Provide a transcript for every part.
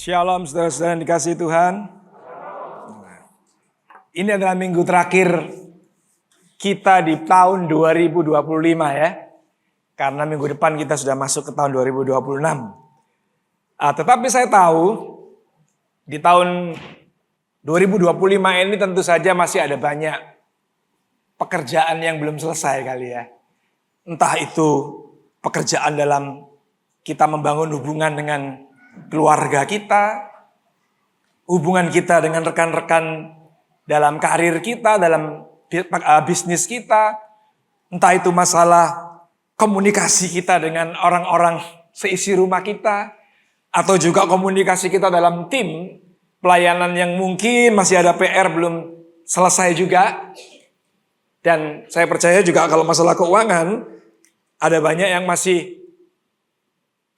Shalom saudara-saudara yang dikasihi Tuhan. Ini adalah minggu terakhir kita di tahun 2025 ya. Karena minggu depan kita sudah masuk ke tahun 2026. Tetapi saya tahu di tahun 2025 ini tentu saja masih ada banyak pekerjaan yang belum selesai kali ya. Entah itu pekerjaan dalam kita membangun hubungan dengan keluarga kita, hubungan kita dengan rekan-rekan dalam karir kita, dalam bisnis kita, entah itu masalah komunikasi kita dengan orang-orang seisi rumah kita, atau juga komunikasi kita dalam tim pelayanan yang mungkin masih ada PR belum selesai juga. Dan saya percaya juga kalau masalah keuangan, ada banyak yang masih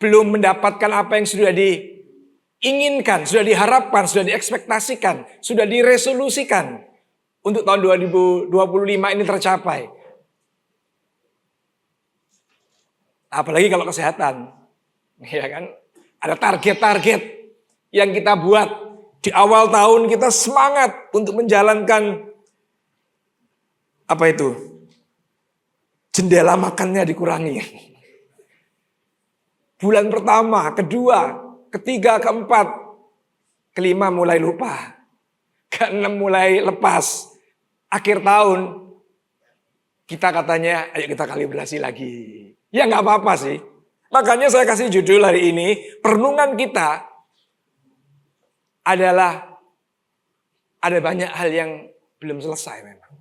belum mendapatkan apa yang sudah diinginkan, sudah diharapkan, sudah diekspektasikan, sudah diresolusikan untuk tahun 2025 ini tercapai. Apalagi kalau kesehatan, ya kan? Ada target-target yang kita buat di awal tahun, kita semangat untuk menjalankan apa itu? Jendela makannya dikurangi. Bulan pertama, kedua, ketiga, keempat, kelima mulai lupa, keenam mulai lepas. Akhir tahun kita katanya ayo kita kalibrasi lagi. Ya nggak apa-apa sih. Makanya saya kasih judul hari ini, perenungan kita adalah ada banyak hal yang belum selesai memang.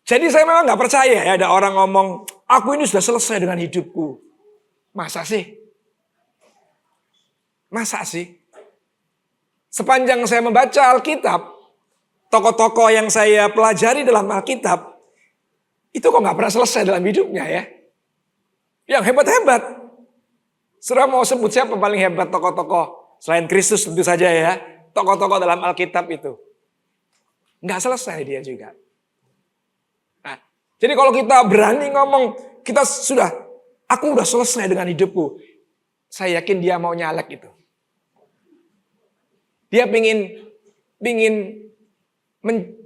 Jadi saya memang nggak percaya ya ada orang ngomong, aku ini sudah selesai dengan hidupku. Masa sih? Masa sih? Sepanjang saya membaca Alkitab, tokoh-tokoh yang saya pelajari dalam Alkitab, itu kok gak pernah selesai dalam hidupnya ya. Yang hebat-hebat. Saudara mau sebut siapa paling hebat tokoh-tokoh? Selain Kristus tentu saja ya. Tokoh-tokoh dalam Alkitab itu. Gak selesai dia juga. Nah, jadi kalau kita berani ngomong, aku udah selesai dengan hidupku. Saya yakin dia mau nyalek itu. Dia pingin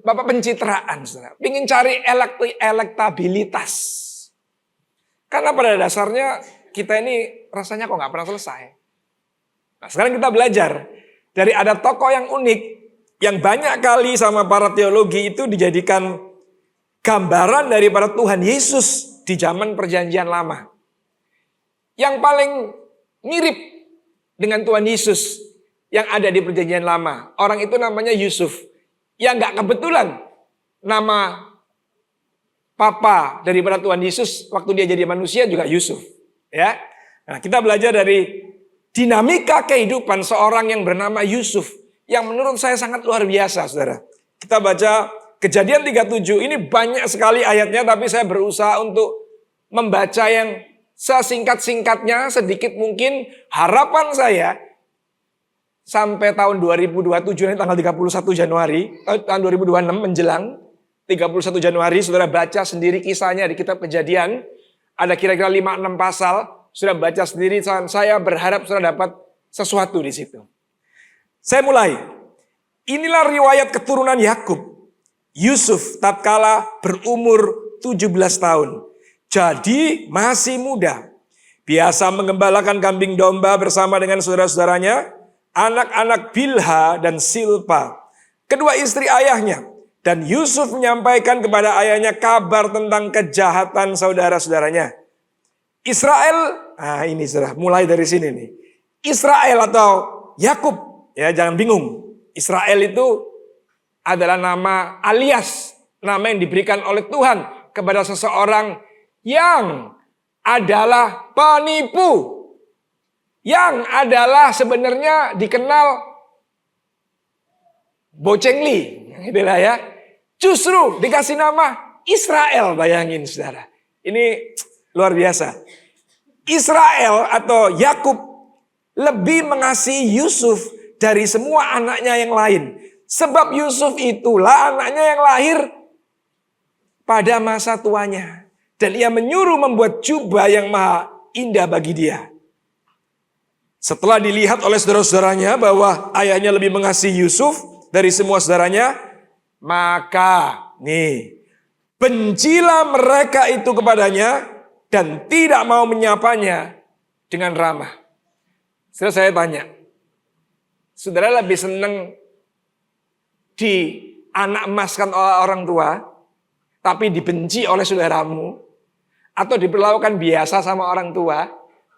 pencitraan, saudara. Pingin cari elektabilitas. Karena pada dasarnya kita ini rasanya kok gak pernah selesai. Nah, sekarang kita belajar dari ada tokoh yang unik, yang banyak kali sama para teologi itu dijadikan gambaran daripada Tuhan Yesus di zaman Perjanjian Lama. Yang paling mirip dengan Tuhan Yesus yang ada di Perjanjian Lama. Orang itu namanya Yusuf. Yang gak kebetulan nama papa daripada Tuhan Yesus waktu dia jadi manusia juga Yusuf. Ya. Nah, kita belajar dari dinamika kehidupan seorang yang bernama Yusuf. Yang menurut saya sangat luar biasa, saudara. Kita baca Kejadian 37. Ini banyak sekali ayatnya, tapi saya berusaha untuk membaca yang sesingkat-singkatnya, sedikit mungkin. Harapan saya sampai tahun 2027, ini tanggal 31 Januari, tahun 2026 menjelang 31 Januari, saudara baca sendiri kisahnya di kitab Kejadian. Ada kira-kira 5-6 pasal, saudara baca sendiri, saya berharap saudara dapat sesuatu di situ. Saya mulai. Inilah riwayat keturunan Yakub. Yusuf tatkala berumur 17 tahun. Jadi masih muda. Biasa mengembalakan kambing domba bersama dengan saudara-saudaranya, anak-anak Bilha dan Silpa, kedua istri ayahnya. Dan Yusuf menyampaikan kepada ayahnya kabar tentang kejahatan saudara-saudaranya. Israel, ini saudara, mulai dari sini nih. Israel atau Yakub, ya jangan bingung. Israel itu adalah nama alias, nama yang diberikan oleh Tuhan kepada seseorang yang adalah penipu. Yang adalah sebenarnya dikenal bocengli. Itulah ya. Justru dikasih nama Israel, bayangin saudara. Ini luar biasa. Israel atau Yakub lebih mengasihi Yusuf dari semua anaknya yang lain. Sebab Yusuf itulah anaknya yang lahir pada masa tuanya. Dan ia menyuruh membuat jubah yang maha indah bagi dia. Setelah dilihat oleh saudara-saudaranya bahwa ayahnya lebih mengasihi Yusuf dari semua saudaranya, maka bencilah mereka itu kepadanya dan tidak mau menyapanya dengan ramah. Setelah saya tanya, saudara lebih senang di anak emaskan oleh orang tua, tapi dibenci oleh saudaramu, atau diperlakukan biasa sama orang tua,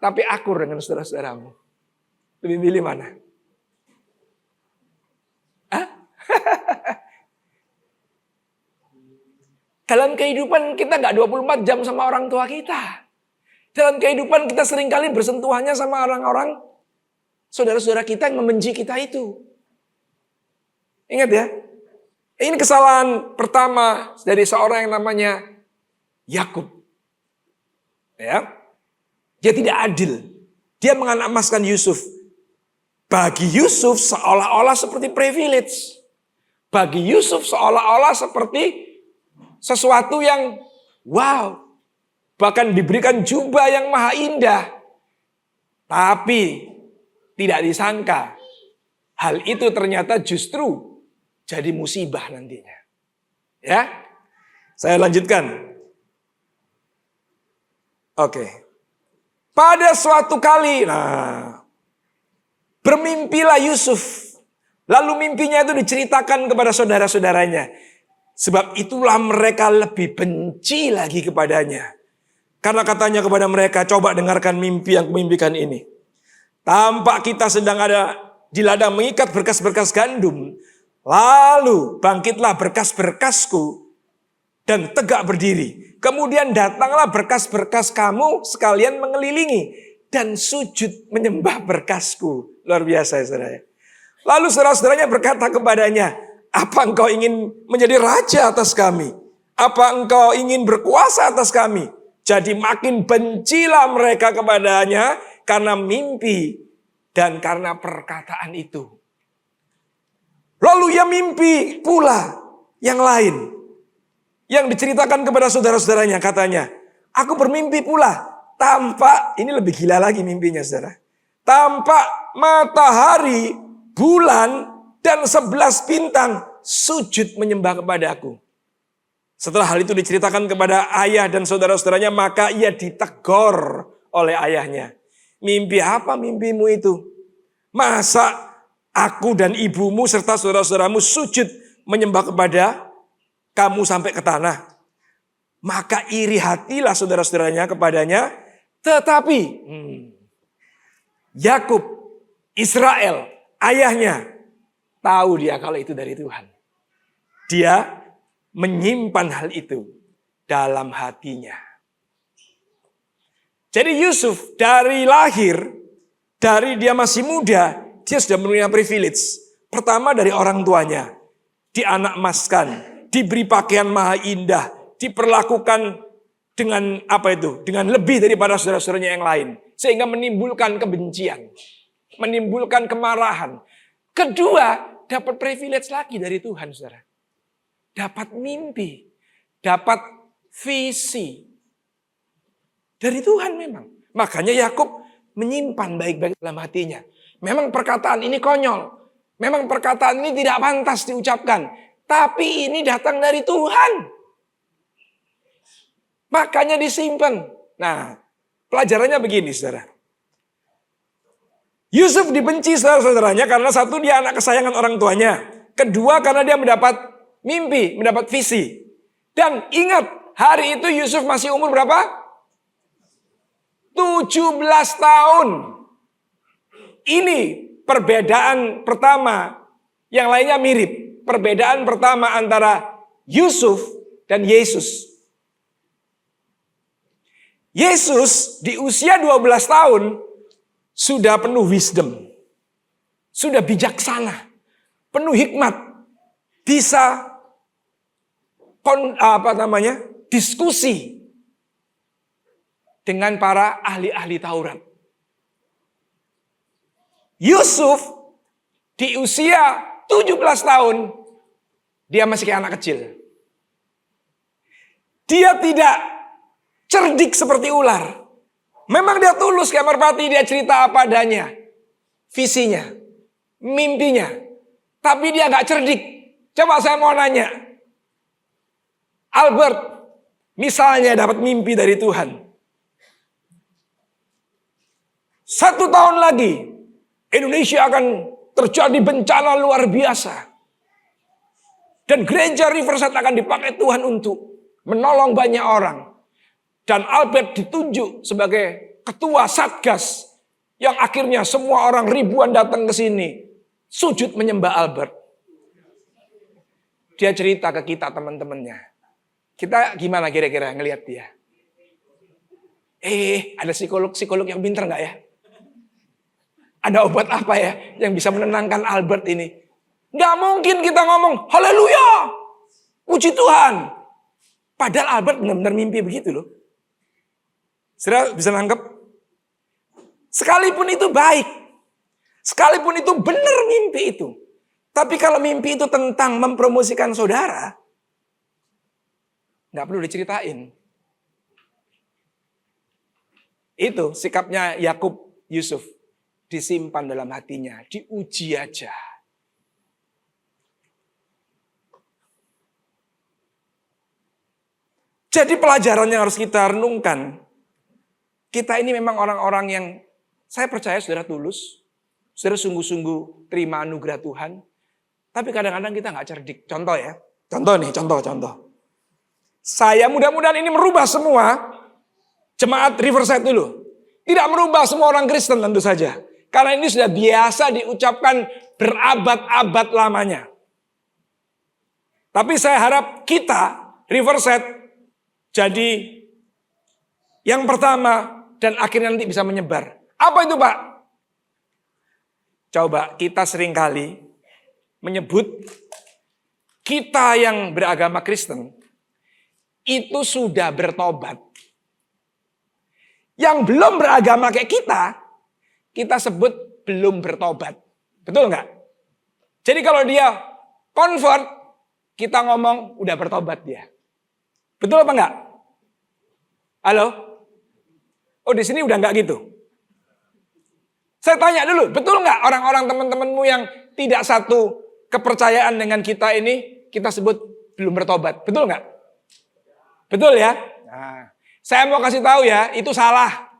tapi akur dengan saudara-saudaramu? Lebih pilih mana? Dalam kehidupan kita nggak 24 jam sama orang tua kita. Dalam kehidupan kita seringkali bersentuhannya sama orang-orang, saudara-saudara kita yang membenci kita itu. Ingat ya, ini kesalahan pertama dari seorang yang namanya Yakub. Ya, dia tidak adil. Dia menganak emaskan Yusuf. Bagi Yusuf seolah-olah seperti privilege. Bagi Yusuf seolah-olah seperti sesuatu yang wow. Bahkan diberikan jubah yang maha indah. Tapi tidak disangka hal itu ternyata justru jadi musibah nantinya. Ya, saya lanjutkan. Oke. Pada suatu kali, bermimpilah Yusuf. Lalu mimpinya itu diceritakan kepada saudara-saudaranya. Sebab itulah mereka lebih benci lagi kepadanya. Karena katanya kepada mereka, coba dengarkan mimpi yang kumimpikan ini. Tampak kita sedang ada di ladang mengikat berkas-berkas gandum. Lalu bangkitlah berkas-berkasku dan tegak berdiri. Kemudian datanglah berkas-berkas kamu sekalian mengelilingi dan sujud menyembah berkasku. Luar biasa ya saudara. Lalu saudara-saudaranya berkata kepadanya, apa engkau ingin menjadi raja atas kami? Apa engkau ingin berkuasa atas kami? Jadi makin bencilah mereka kepadanya karena mimpi dan karena perkataan itu. Lalu ia mimpi pula yang lain. Yang diceritakan kepada saudara-saudaranya, katanya, aku bermimpi pula. Tampak, ini lebih gila lagi mimpinya saudara. Tampak matahari, bulan, dan 11 bintang sujud menyembah kepadaku. Setelah hal itu diceritakan kepada ayah dan saudara-saudaranya, maka ia ditegur oleh ayahnya. Mimpi apa mimpimu itu? Masa aku dan ibumu serta saudara-saudaramu sujud menyembah kepada kamu sampai ke tanah? Maka iri hatilah saudara-saudaranya kepadanya. Tetapi Yakub, Israel, ayahnya, tahu dia kalau itu dari Tuhan. Dia menyimpan hal itu dalam hatinya. Jadi Yusuf dari lahir, dari dia masih muda, dia sudah menerima privilege. Pertama dari orang tuanya, dianak emaskan, diberi pakaian maha indah, diperlakukan dengan dengan lebih daripada saudara-saudaranya yang lain. Sehingga menimbulkan kebencian, menimbulkan kemarahan. Kedua, dapat privilege lagi dari Tuhan, saudara. Dapat mimpi, dapat visi dari Tuhan memang. Makanya Yakub menyimpan baik-baik dalam hatinya. Memang perkataan ini konyol. Memang perkataan ini tidak pantas diucapkan. Tapi ini datang dari Tuhan. Makanya disimpan. Nah, pelajarannya begini, saudara. Yusuf dibenci saudara-saudaranya karena satu, dia anak kesayangan orang tuanya. Kedua, karena dia mendapat mimpi, mendapat visi. Dan ingat, hari itu Yusuf masih umur berapa? 17 tahun. Ini perbedaan pertama. Yang lainnya mirip. Perbedaan pertama antara Yusuf dan Yesus. Yesus di usia 12 tahun sudah penuh wisdom. Sudah bijaksana. Penuh hikmat. Bisa diskusi dengan para ahli-ahli Taurat. Yusuf di usia 17 tahun, dia masih kayak anak kecil. Dia tidak cerdik seperti ular. Memang dia tulus kayak merpati, dia cerita apa adanya. visinya, mimpinya. Tapi dia nggak cerdik. Coba saya mau nanya. Albert, misalnya dapat mimpi dari Tuhan. 1 tahun lagi, Indonesia akan terjadi bencana luar biasa. Dan gereja Riverside akan dipakai Tuhan untuk menolong banyak orang. Dan Albert ditunjuk sebagai ketua Satgas. Yang akhirnya semua orang ribuan datang ke sini. Sujud menyembah Albert. Dia cerita ke kita teman-temannya. Kita gimana kira-kira ngelihat dia? Ada psikolog yang pintar nggak ya? Ada obat apa ya yang bisa menenangkan Albert ini? Nggak mungkin kita ngomong, haleluya, puji Tuhan. Padahal Albert benar-benar mimpi begitu loh. Saudara bisa nangkep? Sekalipun itu baik, sekalipun itu benar mimpi itu. Tapi kalau mimpi itu tentang mempromosikan saudara, nggak perlu diceritain. Itu sikapnya Yakub Yusuf. Disimpan dalam hatinya, diuji aja. Jadi pelajaran yang harus kita renungkan, kita ini memang orang-orang yang saya percaya saudara tulus, saudara sungguh-sungguh terima anugerah Tuhan, tapi kadang-kadang kita nggak cerdik. Contoh ya, contoh. Saya mudah-mudahan ini merubah semua jemaat Riverside dulu. Tidak merubah semua orang Kristen tentu saja. Karena ini sudah biasa diucapkan berabad-abad lamanya. Tapi saya harap kita, Riverside, jadi yang pertama dan akhirnya nanti bisa menyebar. Apa itu Pak? Coba kita seringkali menyebut kita yang beragama Kristen itu sudah bertobat. Yang belum beragama kayak kita sebut belum bertobat. Betul nggak? Jadi kalau dia convert, kita ngomong udah bertobat dia. Betul apa enggak? Halo? Oh di sini udah nggak gitu? Saya tanya dulu, betul nggak orang-orang teman-temanmu yang tidak satu kepercayaan dengan kita ini, kita sebut belum bertobat. Betul nggak? Betul ya? Nah, saya mau kasih tahu ya, itu salah.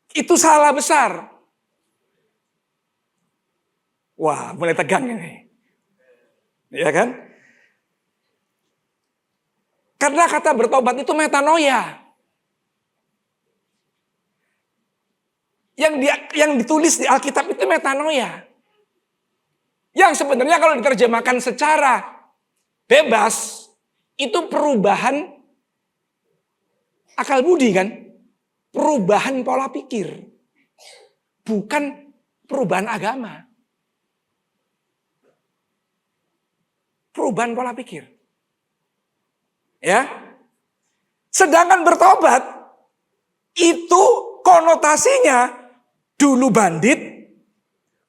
Itu salah besar. Wah, mulai tegang ini. Ya kan? Karena kata bertobat itu metanoia. Yang ditulis di Alkitab itu metanoia. Yang sebenarnya kalau diterjemahkan secara bebas, itu perubahan akal budi kan? Perubahan pola pikir. Bukan perubahan agama. Perubahan pola pikir. Ya. Sedangkan bertobat itu konotasinya dulu bandit,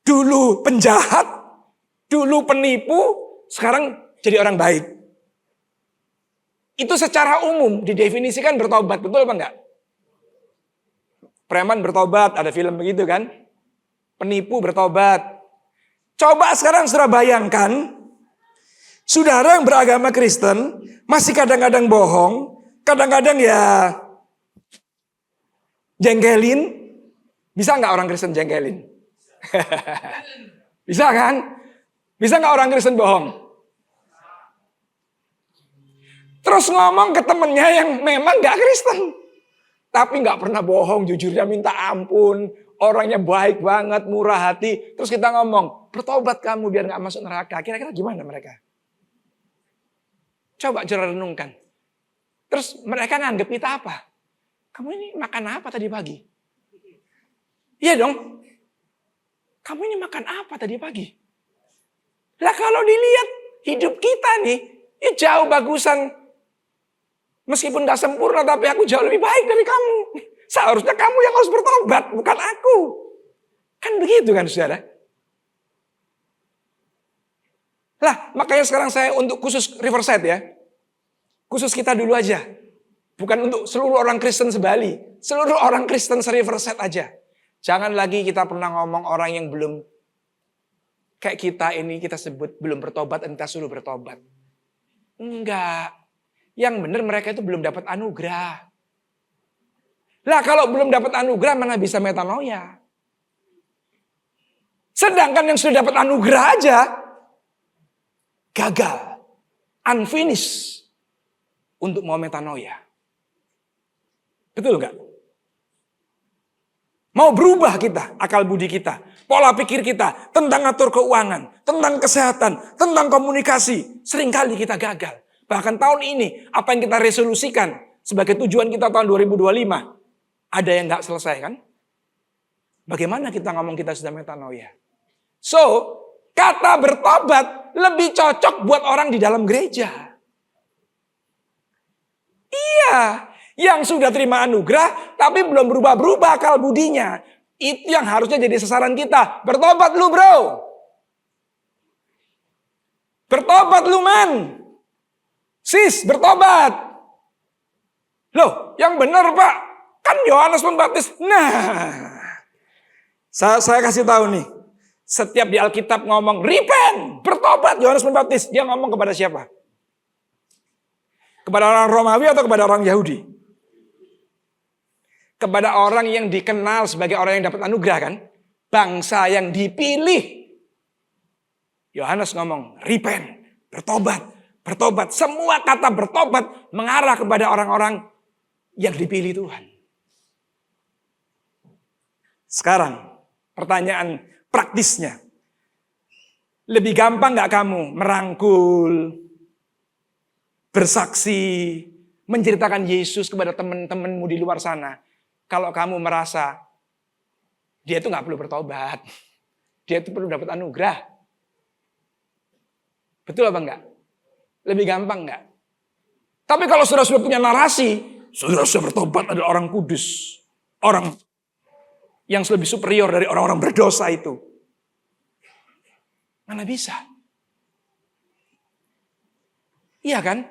dulu penjahat, dulu penipu, sekarang jadi orang baik. Itu secara umum didefinisikan bertobat, betul apa enggak? Preman bertobat, ada film begitu kan? Penipu bertobat. Coba sekarang saudara bayangkan, saudara yang beragama Kristen masih kadang-kadang bohong, kadang-kadang ya jengkelin. Bisa nggak orang Kristen jengkelin? Bisa kan? Bisa nggak orang Kristen bohong? Terus ngomong ke temennya yang memang nggak Kristen, tapi nggak pernah bohong, jujurnya minta ampun, orangnya baik banget, murah hati. Terus kita ngomong, bertobat kamu biar nggak masuk neraka. Kira-kira gimana mereka? Coba coba renungkan. Terus mereka nganggep kita apa? Kamu ini makan apa tadi pagi? Iya dong. Kamu ini makan apa tadi pagi? Lah kalau dilihat hidup kita nih, ya jauh bagusan. Meskipun gak sempurna, tapi aku jauh lebih baik dari kamu. Seharusnya kamu yang harus bertobat, bukan aku. Kan begitu kan saudara? Lah makanya sekarang saya untuk khusus Riverside ya. Khusus kita dulu aja. Bukan untuk seluruh orang Kristen sebali. Seluruh orang Kristen se-Riverside aja. Jangan lagi kita pernah ngomong orang yang belum kayak kita ini kita sebut belum bertobat, entah suruh bertobat. Enggak. Yang benar mereka itu belum dapat anugerah. Lah kalau belum dapat anugerah mana bisa metanoia? Sedangkan yang sudah dapat anugerah aja gagal, unfinished untuk mau metanoia. Betul nggak? Mau berubah kita, akal budi kita, pola pikir kita, tentang atur keuangan, tentang kesehatan, tentang komunikasi. Seringkali kita gagal. Bahkan tahun ini, apa yang kita resolusikan sebagai tujuan kita tahun 2025, ada yang nggak selesai kan? Bagaimana kita ngomong kita sudah metanoia? So, kata bertobat lebih cocok buat orang di dalam gereja. Iya. Yang sudah terima anugerah, tapi belum berubah-berubah akal budinya. Itu yang harusnya jadi sasaran kita. Bertobat lu bro. Bertobat lu man. Sis, bertobat. Loh, yang benar pak. Kan Yohanes Pembaptis. Nah, saya kasih tahu nih. Setiap di Alkitab ngomong, repent, bertobat Yohanes Pembaptis. Dia ngomong kepada siapa? Kepada orang Romawi atau kepada orang Yahudi? Kepada orang yang dikenal sebagai orang yang dapat anugerah kan. Bangsa yang dipilih. Yohanes ngomong, repent, bertobat, bertobat. Semua kata bertobat mengarah kepada orang-orang yang dipilih Tuhan. Sekarang, pertanyaan praktisnya. Lebih gampang gak kamu merangkul, bersaksi, menceritakan Yesus kepada teman-temanmu di luar sana. Kalau kamu merasa dia itu gak perlu bertobat. Dia itu perlu dapat anugerah. Betul apa enggak? Lebih gampang enggak? Tapi kalau sudah punya narasi, sudah bertobat adalah orang kudus. Orang yang lebih superior dari orang-orang berdosa itu. Mana bisa? Iya kan?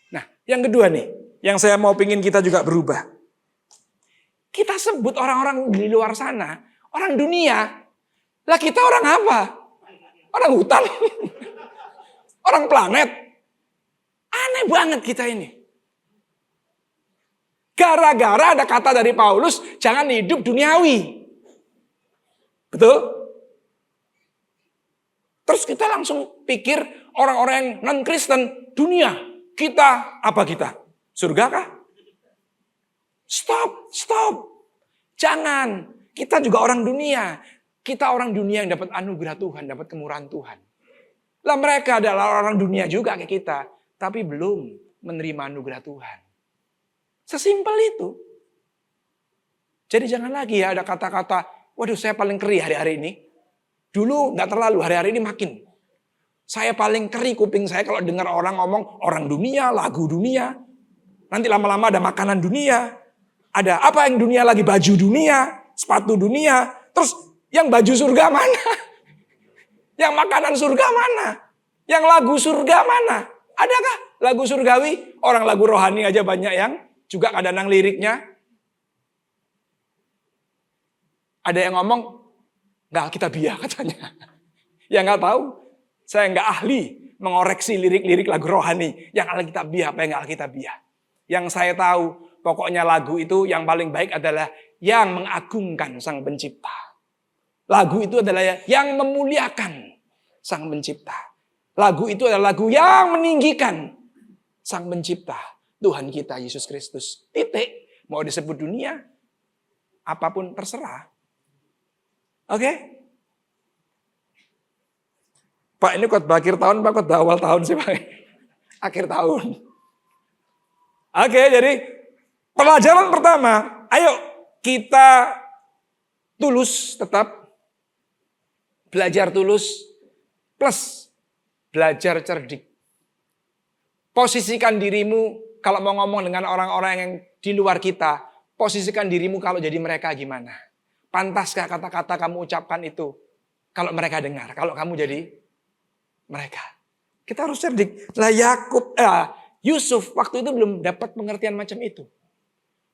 Nah, yang kedua nih, yang saya mau pingin kita juga berubah. Kita sebut orang-orang di luar sana, orang dunia. Lah kita orang apa? Orang hutan? Orang planet? Aneh banget kita ini. Gara-gara ada kata dari Paulus, jangan hidup duniawi. Betul? Terus kita langsung pikir orang-orang yang non-Kristen, dunia. Kita, apa kita? Surga kah? Stop. Jangan. Kita juga orang dunia. Kita orang dunia yang dapat anugerah Tuhan, dapat kemurahan Tuhan. Lah mereka adalah orang dunia juga kayak kita. Tapi belum menerima anugerah Tuhan. Sesimpel itu. Jadi jangan lagi ya ada kata-kata, waduh saya paling keri hari-hari ini. Dulu gak terlalu, hari-hari ini makin. Saya paling keri kuping saya kalau dengar orang ngomong orang dunia, lagu dunia. Nanti lama-lama ada makanan dunia. Ada apa yang dunia lagi, baju dunia, sepatu dunia. Terus yang baju surga mana? Yang makanan surga mana? Yang lagu surga mana? Adakah lagu surgawi? Orang lagu rohani aja banyak yang juga kadang liriknya. Ada yang ngomong, nggak alkitabiah katanya. Ya nggak tahu. Saya nggak ahli mengoreksi lirik-lirik lagu rohani. Yang alkitabiah apa yang nggak alkitabiah. Yang saya tahu, pokoknya lagu itu yang paling baik adalah yang mengagungkan Sang Pencipta. Lagu itu adalah yang memuliakan Sang Pencipta. Lagu itu adalah lagu yang meninggikan Sang Pencipta. Tuhan kita Yesus Kristus. Titik. Mau disebut dunia, apapun terserah. Oke? Pak, ini khotbah akhir tahun, Pak, khotbah awal tahun sih, Pak. Akhir tahun. Oke, jadi pelajaran pertama, ayo kita tulus tetap, belajar tulus, plus belajar cerdik. Posisikan dirimu, kalau mau ngomong dengan orang-orang yang di luar kita, posisikan dirimu kalau jadi mereka gimana. Pantaskah kata-kata kamu ucapkan itu kalau mereka dengar, kalau kamu jadi mereka. Kita harus cerdik. Lah Yusuf waktu itu belum dapat pengertian macam itu.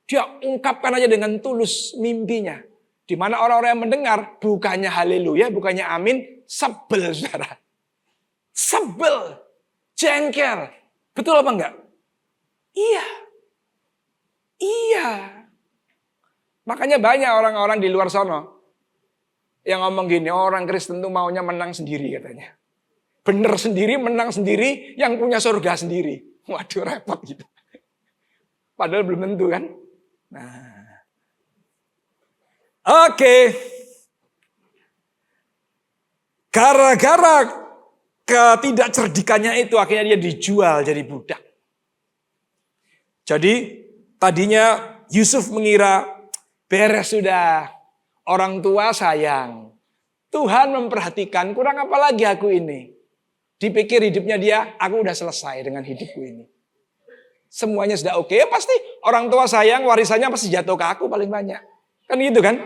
Dia ungkapkan aja dengan tulus mimpinya. Di mana orang-orang yang mendengar bukannya haleluya, bukannya amin, sebel saudara. Sebel, jengkel. Betul apa enggak? Iya. Iya. Makanya banyak orang-orang di luar sana yang ngomong gini, orang Kristen tuh maunya menang sendiri katanya. Bener sendiri, menang sendiri, yang punya surga sendiri. Waduh repot gitu. Padahal belum tentu kan. Nah. Oke. Gara-gara ketidakcerdikannya itu akhirnya dia dijual jadi budak. Jadi tadinya Yusuf mengira beres sudah. Orang tua sayang. Tuhan memperhatikan, kurang apa lagi aku ini. Dipikir hidupnya dia, aku udah selesai dengan hidupku ini. Semuanya sudah oke, pasti orang tua sayang, warisannya pasti jatuh ke aku paling banyak. Kan gitu kan?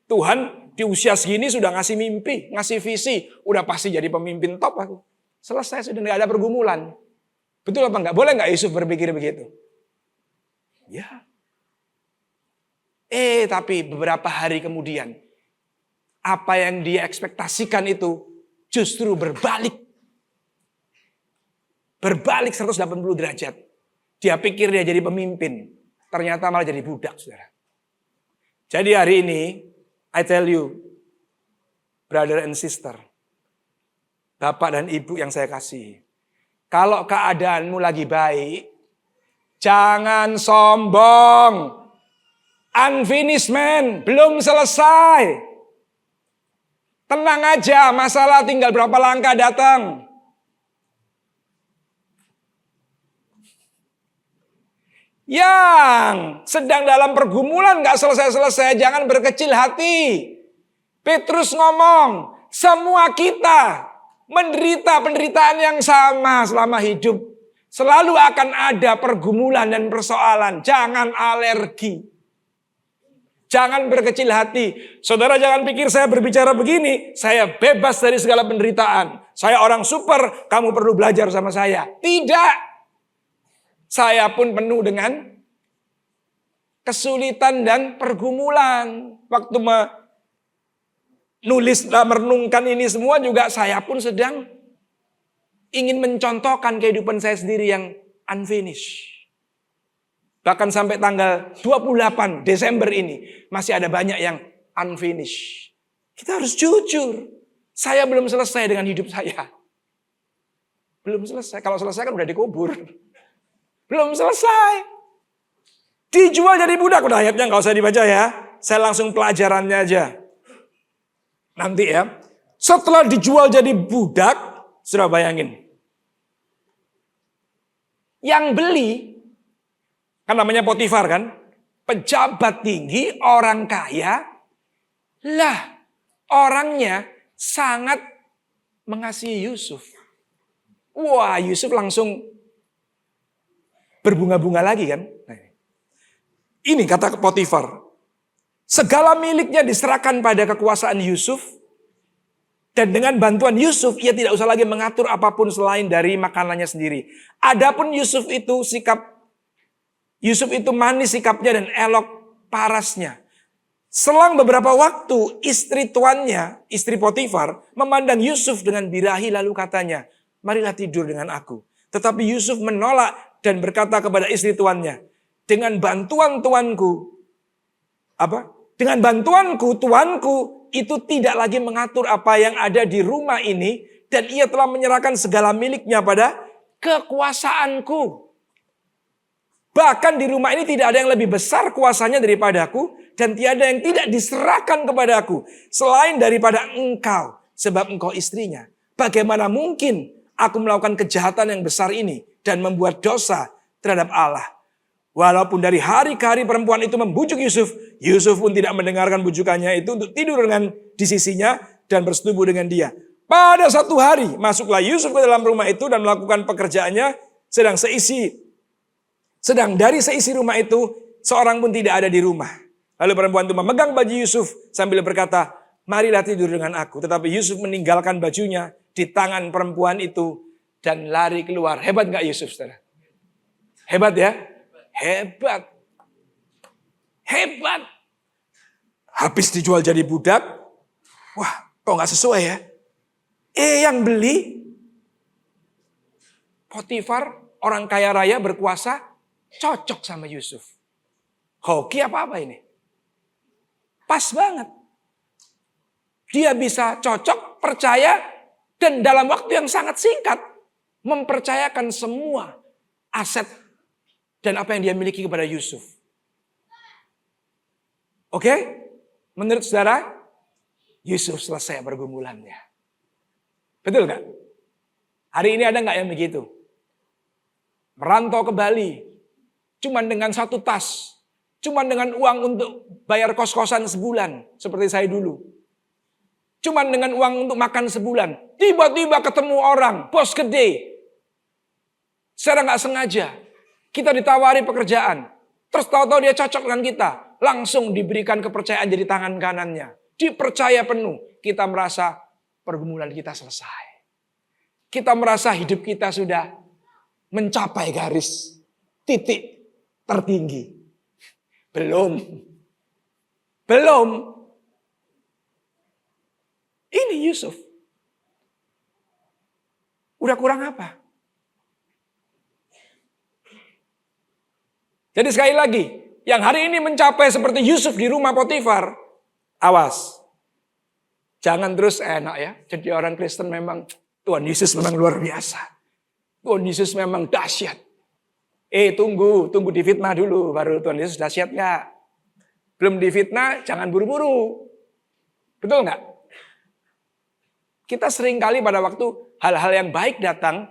Tuhan di usia segini sudah ngasih mimpi, ngasih visi. Udah pasti jadi pemimpin top aku. Selesai, sudah gak ada pergumulan. Betul apa enggak? Boleh enggak Yusuf berpikir begitu? Ya. Tapi beberapa hari kemudian, apa yang dia ekspektasikan itu justru berbalik. Berbalik 180 derajat. Dia pikir dia jadi pemimpin. Ternyata malah jadi budak, saudara. Jadi hari ini, I tell you, brother and sister, bapak dan ibu yang saya kasih. Kalau keadaanmu lagi baik, jangan sombong. Unfinished man, belum selesai. Tenang aja, masalah tinggal berapa langkah datang. Yang sedang dalam pergumulan gak selesai-selesai, jangan berkecil hati. Petrus ngomong, semua kita menderita penderitaan yang sama selama hidup. Selalu akan ada pergumulan dan persoalan, jangan alergi. Jangan berkecil hati. Saudara jangan pikir saya berbicara begini, saya bebas dari segala penderitaan. Saya orang super, kamu perlu belajar sama saya. Tidak. Saya pun penuh dengan kesulitan dan pergumulan. Waktu menulis dan merenungkan ini semua juga saya pun sedang ingin mencontohkan kehidupan saya sendiri yang unfinished. Bahkan sampai tanggal 28 Desember ini masih ada banyak yang unfinished. Kita harus jujur. Saya belum selesai dengan hidup saya. Belum selesai. Kalau selesai kan udah dikubur. Belum selesai. Dijual jadi budak. Udah ayatnya nggak usah dibaca ya. Saya langsung pelajarannya aja. Nanti ya. Setelah dijual jadi budak. Sudah bayangin. Yang beli. Kan namanya Potifar kan. Pejabat tinggi, orang kaya. Lah, orangnya sangat mengasihi Yusuf. Wah, Yusuf langsung berbunga-bunga lagi kan. Ini kata Potifar. Segala miliknya diserahkan pada kekuasaan Yusuf. Dan dengan bantuan Yusuf, ia tidak usah lagi mengatur apapun selain dari makanannya sendiri. Adapun Yusuf itu manis sikapnya dan elok parasnya. Selang beberapa waktu, istri tuannya, istri Potifar, memandang Yusuf dengan birahi lalu katanya, marilah tidur dengan aku. Tetapi Yusuf menolak dan berkata kepada istri tuannya, dengan bantuan tuanku, tuanku itu tidak lagi mengatur apa yang ada di rumah ini, dan ia telah menyerahkan segala miliknya pada kekuasaanku. Bahkan di rumah ini tidak ada yang lebih besar kuasanya daripadaku, dan tiada yang tidak diserahkan kepadaku selain daripada engkau, sebab engkau istrinya. Bagaimana mungkin aku melakukan kejahatan yang besar ini dan membuat dosa terhadap Allah? Walaupun dari hari ke hari perempuan itu membujuk Yusuf, Yusuf pun tidak mendengarkan bujukannya itu untuk tidur di sisinya dan bersetubuh dengan dia. Pada satu hari masuklah Yusuf ke dalam rumah itu dan melakukan pekerjaannya, sedang dari seisi rumah itu seorang pun tidak ada di rumah. Lalu perempuan itu memegang baju Yusuf sambil berkata, marilah tidur dengan aku. Tetapi Yusuf meninggalkan bajunya di tangan perempuan itu dan lari keluar. Hebat gak Yusuf, saudara? Hebat ya? Hebat. Hebat. Habis dijual jadi budak. Wah, kok nggak sesuai ya? Yang beli Potifar, orang kaya raya berkuasa, cocok sama Yusuf. Hoki apa ini? Pas banget. Dia bisa cocok, percaya, dan dalam waktu yang sangat singkat mempercayakan semua aset dan apa yang dia miliki kepada Yusuf. Oke? Menurut saudara, Yusuf selesai pergumulannya. Betul gak? Hari ini ada gak yang begitu? Merantau ke Bali, cuman dengan satu tas, cuman dengan uang untuk bayar kos-kosan sebulan, seperti saya dulu. Cuman dengan uang untuk makan sebulan. Tiba-tiba ketemu orang, bos gede. Secara gak sengaja, kita ditawari pekerjaan. Terus tahu-tahu dia cocok dengan kita. Langsung diberikan kepercayaan jadi tangan kanannya. Dipercaya penuh. Kita merasa pergumulan kita selesai. Kita merasa hidup kita sudah mencapai garis titik tertinggi. Belum. Ini Yusuf. Udah kurang apa? Jadi sekali lagi, yang hari ini mencapai seperti Yusuf di rumah Potifar, awas. Jangan terus enak ya. Jadi orang Kristen memang, Tuhan Yesus memang luar biasa. Tuhan Yesus memang dahsyat. Tunggu difitnah dulu, baru Tuhan Yesus dahsyat nggak? Belum difitnah, jangan buru-buru. Betul nggak? Kita sering kali pada waktu hal-hal yang baik datang,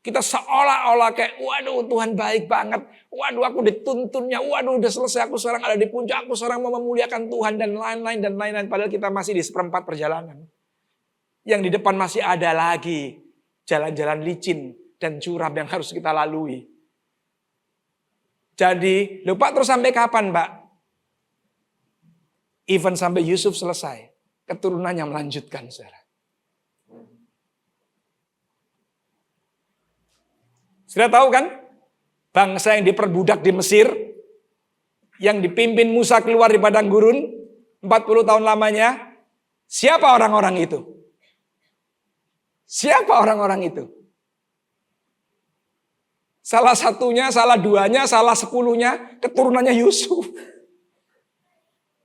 kita seolah-olah kayak, waduh Tuhan baik banget. Waduh aku dituntunnya, waduh udah selesai, aku sekarang ada di puncak, aku sekarang mau memuliakan Tuhan dan lain-lain. Padahal kita masih di seperempat perjalanan. Yang di depan masih ada lagi jalan-jalan licin dan curam yang harus kita lalui. Jadi, lupa terus sampai kapan Pak? Even sampai Yusuf selesai, keturunannya melanjutkan saudara. Sudah tahu kan? Bangsa yang diperbudak di Mesir, yang dipimpin Musa keluar di padang gurun, 40 tahun lamanya. Siapa orang-orang itu? Siapa orang-orang itu? Salah satunya, salah duanya, salah 10-nya, keturunannya Yusuf.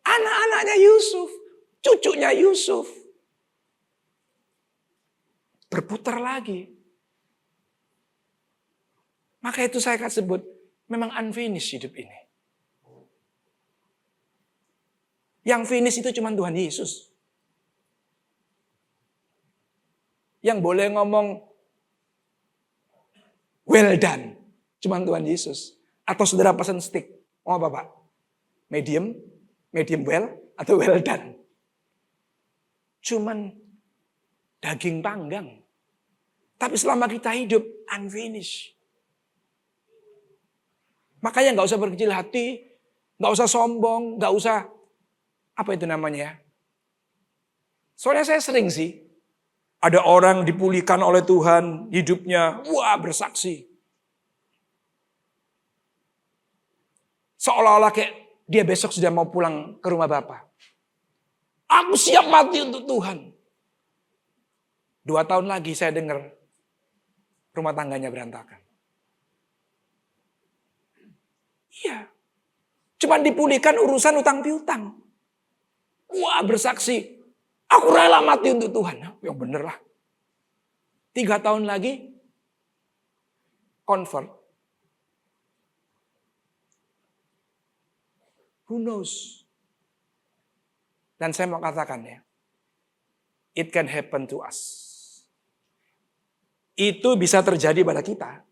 Anak-anaknya Yusuf, cucunya Yusuf. Berputar lagi. Maka itu saya akan sebut, memang unfinished hidup ini. Yang finish itu cuma Tuhan Yesus. Yang boleh ngomong, well done, cuma Tuhan Yesus. Atau saudara pesan stick, mau apa Pak? Medium well, atau well done. Cuman daging panggang. Tapi selama kita hidup, unfinished. Makanya gak usah berkecil hati, gak usah sombong, gak usah, apa itu namanya ya. Soalnya saya sering sih, ada orang dipulihkan oleh Tuhan, hidupnya, wah bersaksi. Seolah-olah kayak dia besok sudah mau pulang ke rumah Bapa. Aku siap mati untuk Tuhan. 2 tahun lagi saya dengar rumah tangganya berantakan. Iya. Cuman dipulihkan urusan utang piutang. Wah bersaksi. Aku rela mati untuk Tuhan. Ya bener lah. 3 tahun lagi. Convert. Who knows? Dan saya mau katakan ya. It can happen to us. Itu bisa terjadi pada kita.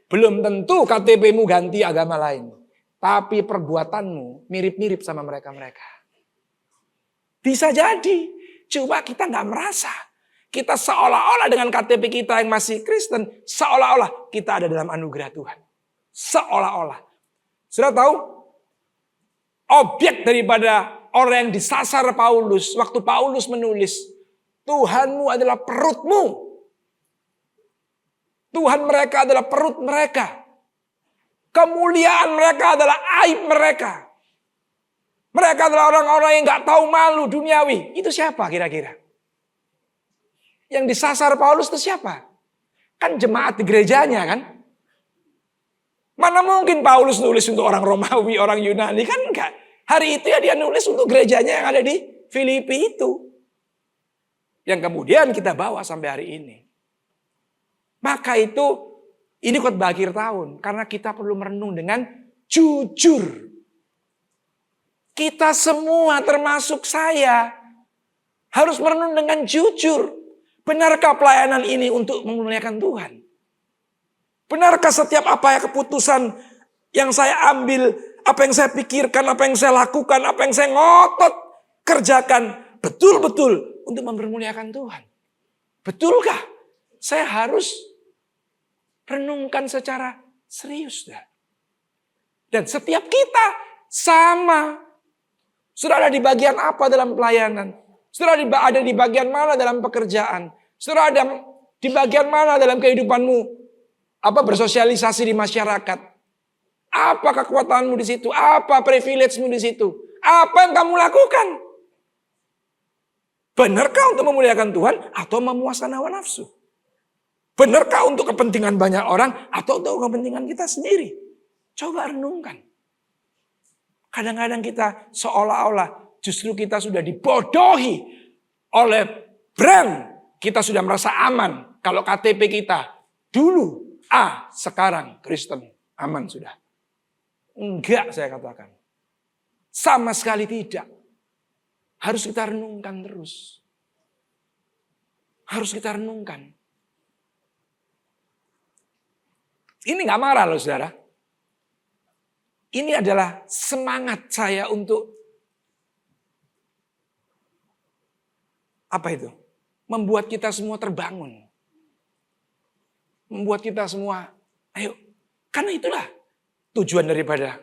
Belum tentu KTP-mu ganti agama lain. Tapi perbuatanmu mirip-mirip sama mereka-mereka. Bisa jadi. Cuma kita gak merasa. Kita seolah-olah dengan KTP kita yang masih Kristen. Seolah-olah kita ada dalam anugerah Tuhan. Seolah-olah. Sudah tahu? Objek daripada orang yang disasar Paulus. Waktu Paulus menulis. Tuhanmu adalah perutmu. Tuhan mereka adalah perut mereka. Kemuliaan mereka adalah aib mereka. Mereka adalah orang-orang yang gak tahu malu duniawi. Itu siapa kira-kira? Yang disasar Paulus itu siapa? Kan jemaat di gerejanya kan? Mana mungkin Paulus nulis untuk orang Romawi, orang Yunani? Kan enggak. Hari itu ya dia nulis untuk gerejanya yang ada di Filipi itu. Yang kemudian kita bawa sampai hari ini. Maka itu, ini khotbah akhir tahun. Karena kita perlu merenung dengan jujur. Kita semua termasuk saya harus merenung dengan jujur. Benarkah pelayanan ini untuk memuliakan Tuhan? Benarkah setiap apa ya keputusan yang saya ambil, apa yang saya pikirkan, apa yang saya lakukan, apa yang saya ngotot kerjakan betul-betul untuk mempermuliakan Tuhan? Betulkah? Saya harus renungkan secara serius. Dan setiap kita sama. Sudah ada di bagian apa dalam pelayanan? Sudah ada di bagian mana dalam pekerjaan? Sudah ada di bagian mana dalam kehidupanmu? Apa bersosialisasi di masyarakat? Apa kekuatanmu di situ? Apa privilege-mu di situ? Apa yang kamu lakukan? Benarkah untuk memuliakan Tuhan atau memuaskan hawa nafsu? Benarkah untuk kepentingan banyak orang atau untuk kepentingan kita sendiri? Coba renungkan. Kadang-kadang kita seolah-olah justru kita sudah dibodohi oleh brand. Kita sudah merasa aman kalau KTP kita dulu A, sekarang Kristen. Aman sudah. Enggak, saya katakan. Sama sekali tidak. Harus kita renungkan terus. Harus kita renungkan. Ini gak marah loh saudara. Ini adalah semangat saya untuk apa itu? Membuat kita semua terbangun. Membuat kita semua, ayo. Karena itulah tujuan daripada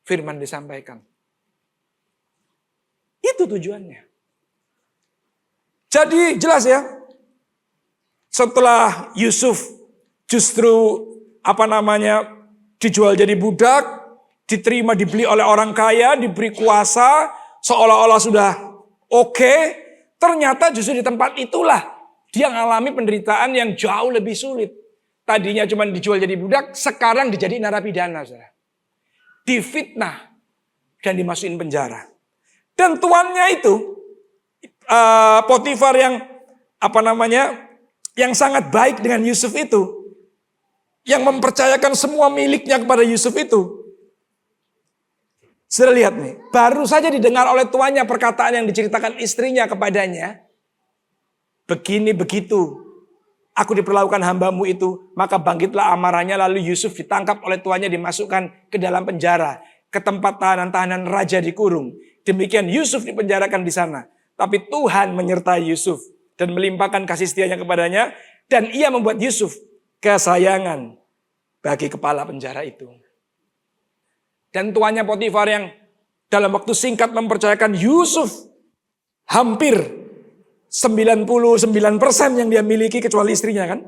firman disampaikan. Itu tujuannya. Jadi jelas ya. Setelah Yusuf justru dijual jadi budak, diterima dibeli oleh orang kaya, diberi kuasa, seolah-olah sudah oke. Ternyata justru di tempat itulah dia mengalami penderitaan yang jauh lebih sulit. Tadinya cuma dijual jadi budak, sekarang dijadi narapidana. Saudara. Difitnah dan dimasukin penjara. Dan tuannya itu, Potifar yang sangat baik dengan Yusuf itu, yang mempercayakan semua miliknya kepada Yusuf itu. Sudah lihat nih, baru saja didengar oleh tuannya perkataan yang diceritakan istrinya kepadanya. Begini begitu. Aku diperlakukan hambamu itu, maka bangkitlah amarahnya, lalu Yusuf ditangkap oleh tuannya, dimasukkan ke dalam penjara, ke tempat tahanan-tahanan raja dikurung. Demikian Yusuf dipenjarakan di sana. Tapi Tuhan menyertai Yusuf dan melimpahkan kasih setianya kepadanya, dan ia membuat Yusuf kesayangan bagi kepala penjara itu. Dan tuannya Potifar yang dalam waktu singkat mempercayakan Yusuf hampir 99% yang dia miliki kecuali istrinya kan.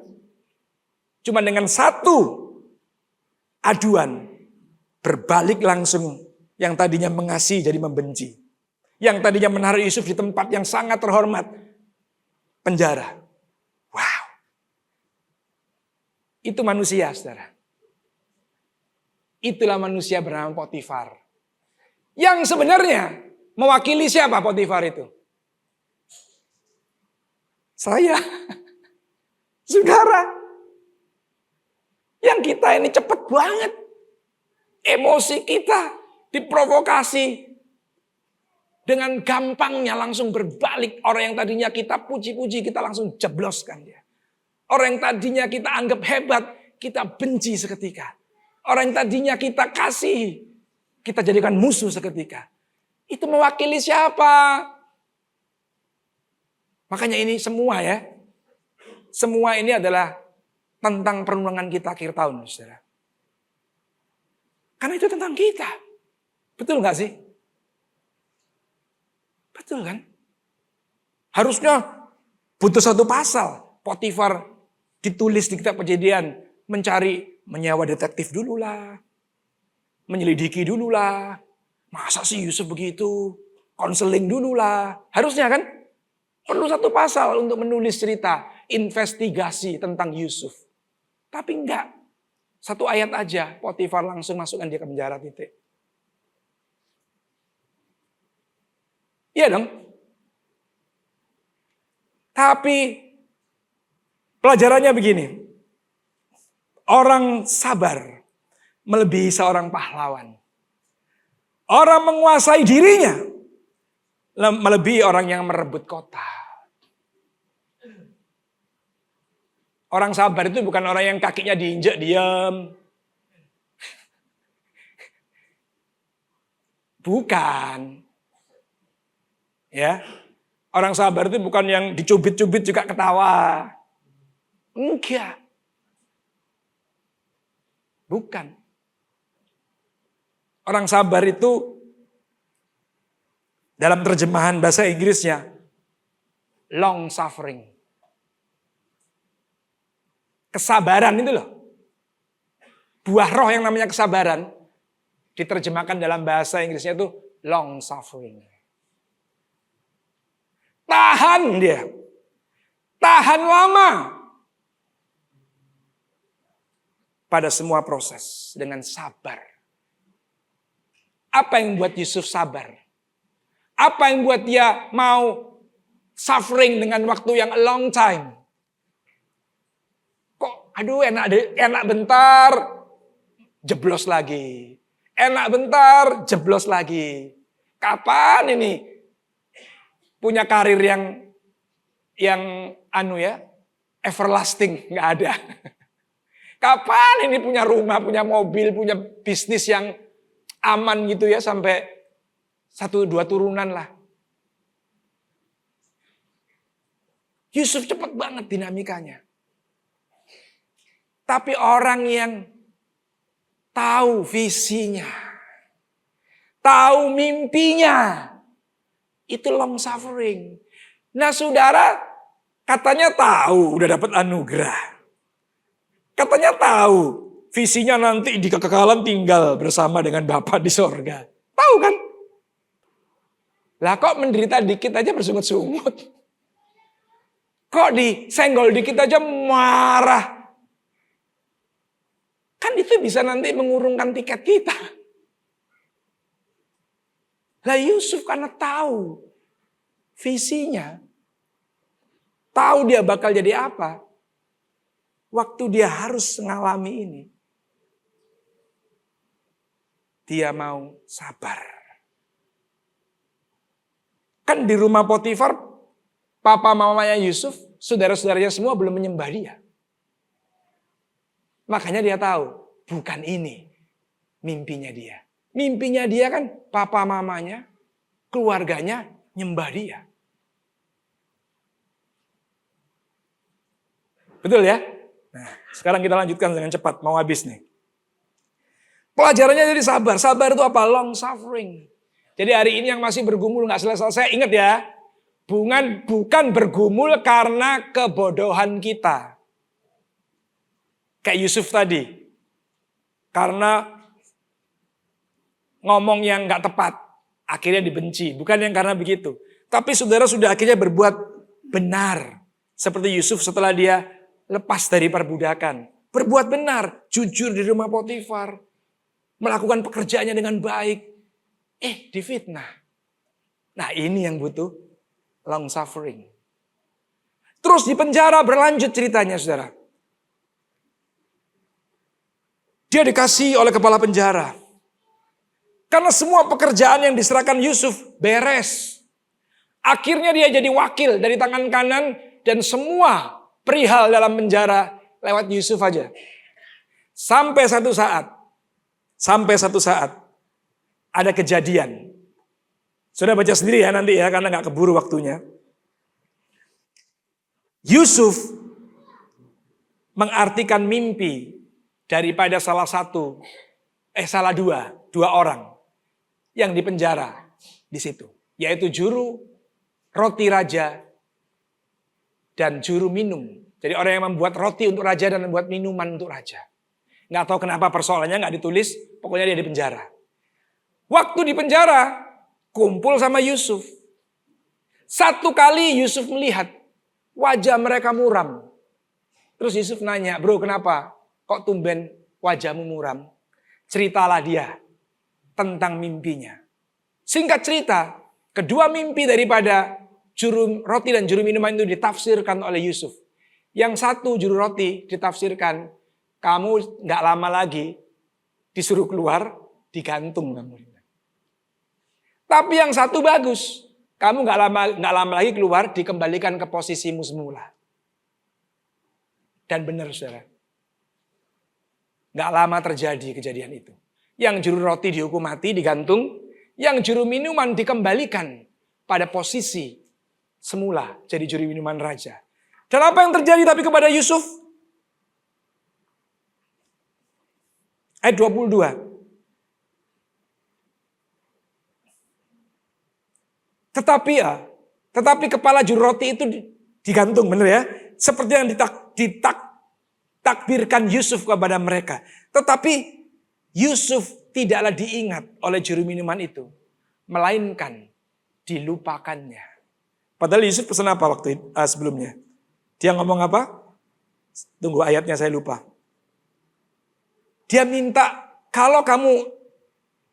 Cuma dengan satu aduan berbalik langsung yang tadinya mengasihi jadi membenci. Yang tadinya menaruh Yusuf di tempat yang sangat terhormat, penjara. Wow. Itu manusia, saudara. Itulah manusia bernama Potifar. Yang sebenarnya mewakili siapa Potifar itu? Saya, saudara, yang kita ini cepat banget. Emosi kita diprovokasi. Dengan gampangnya langsung berbalik. Orang yang tadinya kita puji-puji, kita langsung jebloskan dia. Orang yang tadinya kita anggap hebat, kita benci seketika. Orang yang tadinya kita kasih, kita jadikan musuh seketika. Itu mewakili siapa? Makanya ini semua ya. Semua ini adalah tentang perenungan kita akhir tahun, saudara. Karena itu tentang kita. Betul gak sih? Betul kan? Harusnya butuh satu pasal. Potifar ditulis di kitab Kejadian. Menyewa detektif dulu lah. Menyelidiki dulu lah. Masa sih Yusuf begitu? Konseling dulu lah. Harusnya kan? Perlu satu pasal untuk menulis cerita, investigasi tentang Yusuf. Tapi enggak. Satu ayat aja, Potifar langsung masukkan dia ke penjara, titik. Iya dong. Tapi pelajarannya begini. Orang sabar melebihi seorang pahlawan. Orang menguasai dirinya melebihi orang yang merebut kota. Orang sabar itu bukan orang yang kakinya diinjak diam. Bukan. Ya. Orang sabar itu bukan yang dicubit-cubit juga ketawa. Enggak. Bukan. Orang sabar itu dalam terjemahan bahasa Inggrisnya long suffering. Kesabaran itu loh. Buah roh yang namanya kesabaran diterjemahkan dalam bahasa Inggrisnya itu long suffering. Tahan dia. Tahan lama. Pada semua proses dengan sabar. Apa yang buat Yusuf sabar? Apa yang buat dia mau suffering dengan waktu yang a long time? Kok aduh enak bentar, jeblos lagi. Enak bentar, jeblos lagi. Kapan ini punya karir yang everlasting? Nggak ada. Kapan ini punya rumah, punya mobil, punya bisnis yang aman gitu ya sampai 1-2 turunan lah. Yusuf cepat banget dinamikanya. Tapi orang yang tahu visinya, tahu mimpinya, itu long suffering. Nah saudara katanya tahu udah dapat anugerah. Katanya tahu visinya nanti di kekekalan tinggal bersama dengan Bapa di sorga. Tahu kan? Lah kok menderita dikit aja bersungut-sungut? Kok disenggol dikit aja marah? Kan itu bisa nanti mengurungkan tiket kita. Lah Yusuf karena tahu visinya, tahu dia bakal jadi apa, waktu dia harus mengalami ini, dia mau sabar. Kan di rumah Potifar, papa mamanya Yusuf, saudara-saudaranya semua belum menyembah dia. Makanya dia tahu, bukan ini mimpinya dia. Mimpinya dia kan papa mamanya, keluarganya nyembah dia. Betul ya? Nah, sekarang kita lanjutkan dengan cepat, mau habis nih. Pelajarannya jadi sabar. Sabar itu apa? Long suffering. Jadi hari ini yang masih bergumul nggak selesai, ingat ya. Bukan bergumul karena kebodohan kita. Kayak Yusuf tadi. Karena ngomong yang nggak tepat. Akhirnya dibenci. Bukan yang karena begitu. Tapi saudara sudah akhirnya berbuat benar. Seperti Yusuf setelah dia lepas dari perbudakan. Berbuat benar. Jujur di rumah Potifar. Melakukan pekerjaannya dengan baik. Difitnah. Nah ini yang butuh long suffering. Terus di penjara berlanjut ceritanya saudara. Dia dikasih oleh kepala penjara. Karena semua pekerjaan yang diserahkan Yusuf beres. Akhirnya dia jadi wakil dari tangan kanan. Dan semua perihal dalam penjara lewat Yusuf aja. Sampai satu saat. Ada kejadian. Sudah baca sendiri ya nanti ya, karena gak keburu waktunya. Yusuf mengartikan mimpi daripada dua orang yang dipenjara di situ. Yaitu juru roti raja dan juru minum. Jadi orang yang membuat roti untuk raja dan membuat minuman untuk raja. Gak tahu kenapa persoalannya gak ditulis, pokoknya dia di penjara. Waktu di penjara, kumpul sama Yusuf. Satu kali Yusuf melihat wajah mereka muram. Terus Yusuf nanya, bro kenapa? Kok tumben wajahmu muram? Ceritalah dia tentang mimpinya. Singkat cerita, kedua mimpi daripada juru roti dan juru minuman itu ditafsirkan oleh Yusuf. Yang satu juru roti ditafsirkan, kamu gak lama lagi disuruh keluar, digantung kamu. Tapi yang satu bagus, kamu gak lama lagi keluar, dikembalikan ke posisimu semula. Dan benar saudara, gak lama terjadi kejadian itu. Yang juru roti dihukum mati, digantung. Yang juru minuman dikembalikan pada posisi semula, jadi juru minuman raja. Dan apa yang terjadi tapi kepada Yusuf? Ayat 22. Tetapi kepala juru roti itu digantung, benar ya? Seperti yang ditakdirkan Yusuf kepada mereka. Tetapi Yusuf tidaklah diingat oleh juru minuman itu, melainkan dilupakannya. Padahal Yusuf pesan apa waktu sebelumnya? Dia ngomong apa? Tunggu ayatnya, saya lupa. Dia minta kalau kamu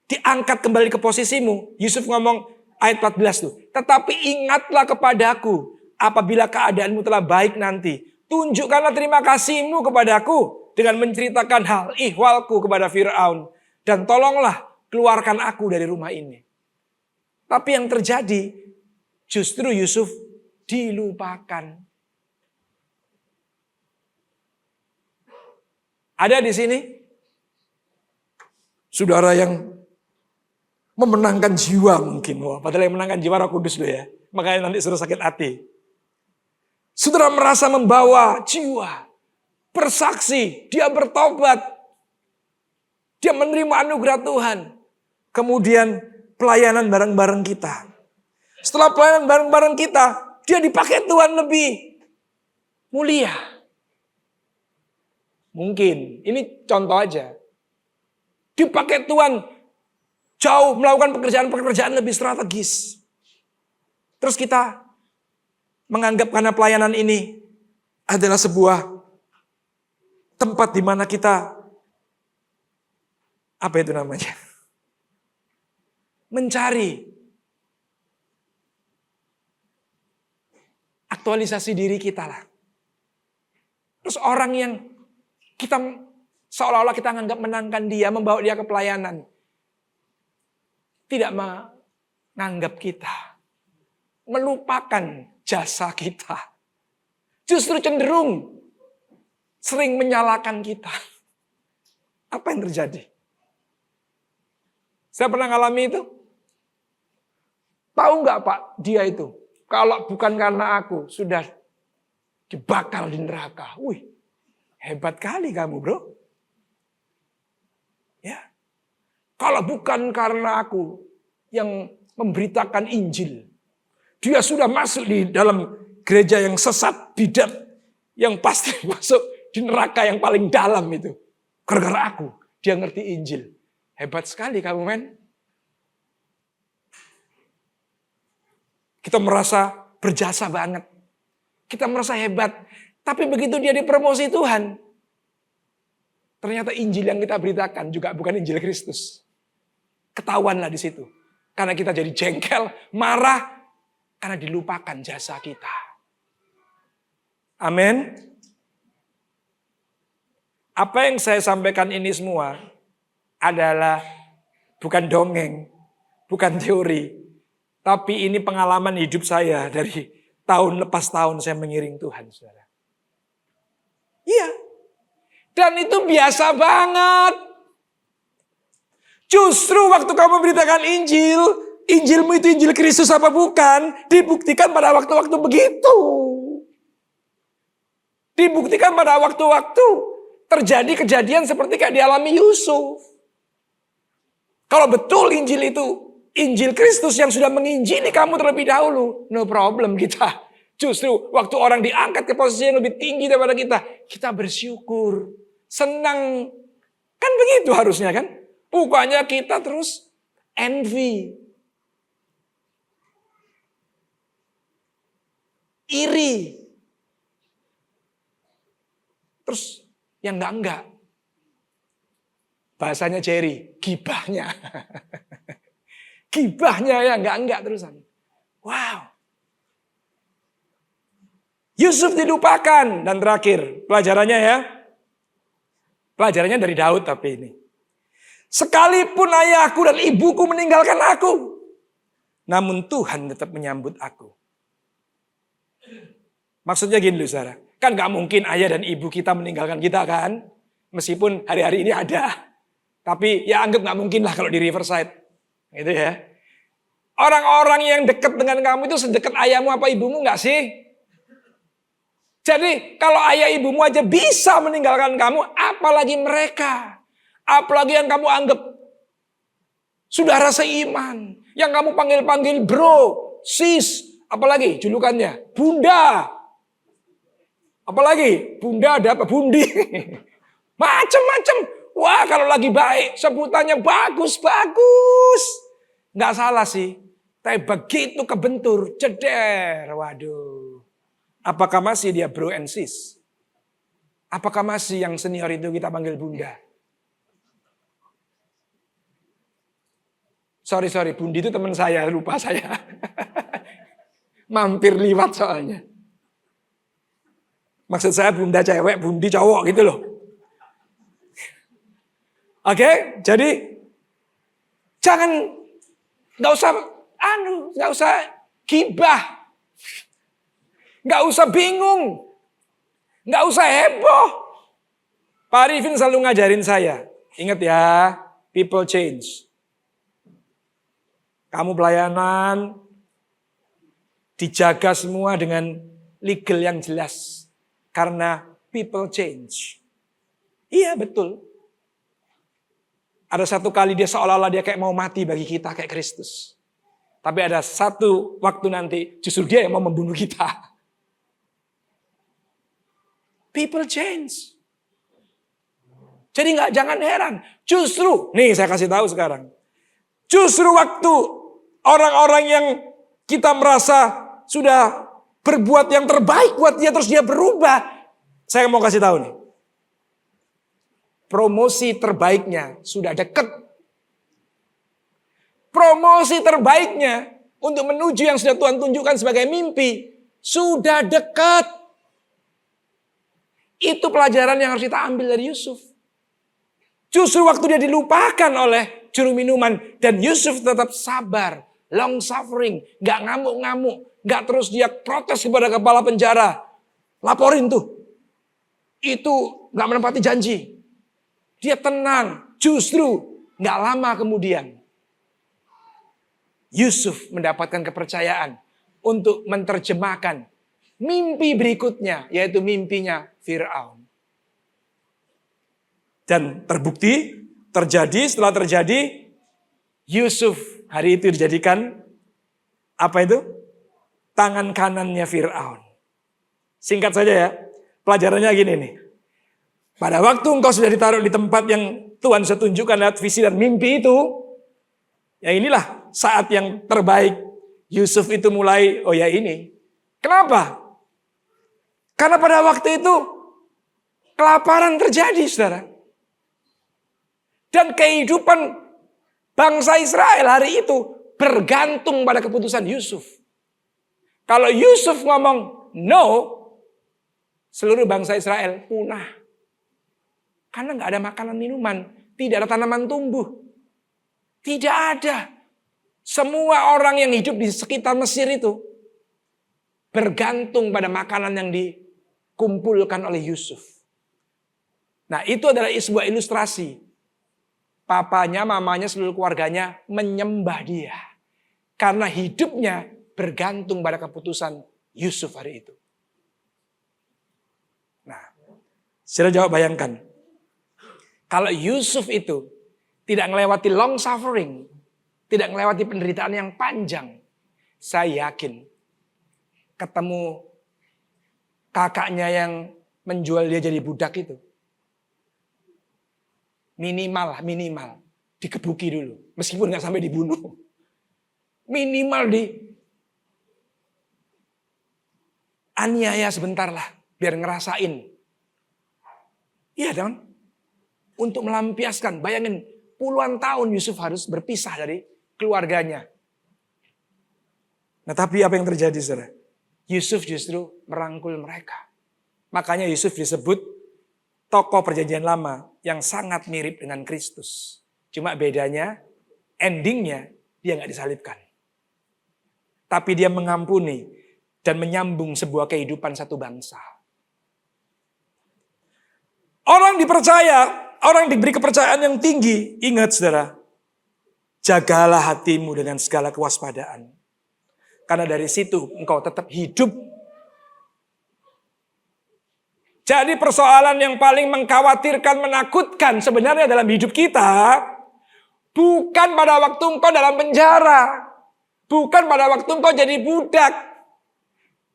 diangkat kembali ke posisimu. Yusuf ngomong ayat 14 tuh. Tetapi ingatlah kepadaku apabila keadaanmu telah baik nanti. Tunjukkanlah terima kasihmu kepadaku dengan menceritakan hal ihwalku kepada Fir'aun. Dan tolonglah keluarkan aku dari rumah ini. Tapi yang terjadi justru Yusuf dilupakan. Ada di sini saudara yang memenangkan jiwa mungkin. Wah, padahal yang menangkan jiwa Roh Kudus loh ya. Makanya nanti suruh sakit hati. Saudara merasa membawa jiwa. Bersaksi, dia bertobat. Dia menerima anugerah Tuhan. Kemudian pelayanan bareng-bareng kita. Setelah pelayanan bareng-bareng kita, dia dipakai Tuhan lebih mulia. Mungkin, ini contoh aja. Dipakai Tuhan jauh melakukan pekerjaan-pekerjaan lebih strategis. Terus kita menganggap karena pelayanan ini adalah sebuah tempat di mana kita, apa itu namanya? Mencari aktualisasi diri kita lah. Terus orang yang kita seolah-olah kita menganggap menangkan dia, membawa dia ke pelayanan, tidak menganggap kita, melupakan jasa kita. Justru cenderung sering menyalahkan kita. Apa yang terjadi? Saya pernah ngalami itu. Tahu nggak Pak, dia itu, kalau bukan karena aku, sudah dibakar di neraka. Wih, hebat kali kamu bro. Ya, kalau bukan karena aku yang memberitakan Injil, dia sudah masuk di dalam gereja yang sesat, bidat, yang pasti masuk di neraka yang paling dalam itu. Gara-gara aku, dia ngerti Injil. Hebat sekali kamu men. Kita merasa berjasa banget. Kita merasa hebat. Tapi begitu dia dipromosi Tuhan, ternyata Injil yang kita beritakan juga bukan Injil Kristus. Ketahuanlah di situ. Karena kita jadi jengkel, marah, karena dilupakan jasa kita. Amin. Apa yang saya sampaikan ini semua adalah bukan dongeng, bukan teori. Tapi ini pengalaman hidup saya dari tahun lepas tahun saya mengiring Tuhan, saudara. Iya. Dan itu biasa banget. Justru waktu kamu beritakan Injil, Injilmu itu Injil Kristus apa bukan, dibuktikan pada waktu-waktu begitu. Dibuktikan pada waktu-waktu terjadi kejadian seperti kayak dialami Yusuf. Kalau betul Injil itu Injil Kristus yang sudah menginjili kamu terlebih dahulu, no problem kita. Justru waktu orang diangkat ke posisi yang lebih tinggi daripada kita bersyukur, senang. Kan begitu harusnya kan? Bukannya kita terus envy, iri. Terus yang enggak. Bahasanya Jerry, gibahnya. Gibahnya ya enggak terusan. Wow. Yusuf dilupakan. Dan terakhir, pelajarannya ya. Pelajarannya dari Daud tapi ini. Sekalipun ayahku dan ibuku meninggalkan aku, namun Tuhan tetap menyambut aku. Maksudnya gini loh saudara. Kan gak mungkin ayah dan ibu kita meninggalkan kita kan. Meskipun hari-hari ini ada. Tapi ya anggap gak mungkin lah kalau di Riverside. Gitu ya. Orang-orang yang dekat dengan kamu itu sedekat ayahmu apa ibumu gak sih? Jadi kalau ayah ibumu aja bisa meninggalkan kamu, apalagi mereka. Apalagi yang kamu anggap saudara seiman. Yang kamu panggil-panggil bro, sis, apalagi julukannya, bunda. Apalagi bunda ada apa? Bundi. Macem-macem. Wah kalau lagi baik sebutannya bagus-bagus. Nggak salah sih. Tapi begitu kebentur, ceder. Waduh. Apakah masih dia bro and sis? Apakah masih yang senior itu kita panggil bunda? Sorry, Bundi itu teman saya, lupa saya. Mampir liwat soalnya. Maksud saya bunda cewek, Bundi cowok gitu loh. Oke, jadi jangan, nggak usah gibah, nggak usah bingung, nggak usah heboh. Pak Arifin selalu ngajarin saya, ingat ya, people change. Kamu pelayanan, dijaga semua dengan legal yang jelas. Karena people change. Iya betul. Ada satu kali dia seolah-olah dia kayak mau mati bagi kita kayak Kristus. Tapi ada satu waktu nanti justru dia yang mau membunuh kita. People change. Jadi jangan heran. Justru, nih saya kasih tahu sekarang. Justru waktu orang-orang yang kita merasa sudah berbuat yang terbaik buat dia terus dia berubah. Saya mau kasih tahu nih. Promosi terbaiknya sudah dekat. Promosi terbaiknya untuk menuju yang sudah Tuhan tunjukkan sebagai mimpi sudah dekat. Itu pelajaran yang harus kita ambil dari Yusuf. Justru waktu dia dilupakan oleh juru minuman dan Yusuf tetap sabar. Long suffering, gak ngamuk-ngamuk, gak terus dia protes kepada kepala penjara. Laporin tuh. Itu gak menepati janji. Dia tenang, justru gak lama kemudian. Yusuf mendapatkan kepercayaan untuk menerjemahkan mimpi berikutnya, yaitu mimpinya Fir'aun. Dan terbukti, setelah terjadi, Yusuf hari itu dijadikan apa itu? Tangan kanannya Fir'aun. Singkat saja ya, pelajarannya gini nih. Pada waktu engkau sudah ditaruh di tempat yang Tuhan sudah tunjukkan lewat visi dan mimpi itu, ya inilah saat yang terbaik. Yusuf itu mulai, oh ya ini. Kenapa? Karena pada waktu itu kelaparan terjadi, saudara. Dan kehidupan bangsa Israel hari itu bergantung pada keputusan Yusuf. Kalau Yusuf ngomong no, seluruh bangsa Israel punah. Karena nggak ada makanan minuman, tidak ada tanaman tumbuh. Tidak ada. Semua orang yang hidup di sekitar Mesir itu bergantung pada makanan yang dikumpulkan oleh Yusuf. Nah itu adalah sebuah ilustrasi. Papanya, mamanya, seluruh keluarganya menyembah dia. Karena hidupnya bergantung pada keputusan Yusuf hari itu. Nah, saya jawab bayangkan. Kalau Yusuf itu tidak melewati long suffering, tidak melewati penderitaan yang panjang, saya yakin ketemu kakaknya yang menjual dia jadi budak itu. Minimal dikebuki dulu. Meskipun nggak sampai dibunuh. Minimal di aniaya sebentar lah. Biar ngerasain. Iya dong. Untuk melampiaskan. Bayangin puluhan tahun Yusuf harus berpisah dari keluarganya. Nah tapi apa yang terjadi saudara? Yusuf justru merangkul mereka. Makanya Yusuf disebut tokoh perjanjian lama yang sangat mirip dengan Kristus. Cuma bedanya endingnya dia nggak disalibkan. Tapi dia mengampuni dan menyambung sebuah kehidupan satu bangsa. Orang dipercaya, orang diberi kepercayaan yang tinggi. Ingat saudara, jagalah hatimu dengan segala kewaspadaan. Karena dari situ engkau tetap hidup. Jadi persoalan yang paling mengkhawatirkan, menakutkan sebenarnya dalam hidup kita, bukan pada waktu engkau dalam penjara. Bukan pada waktu engkau jadi budak.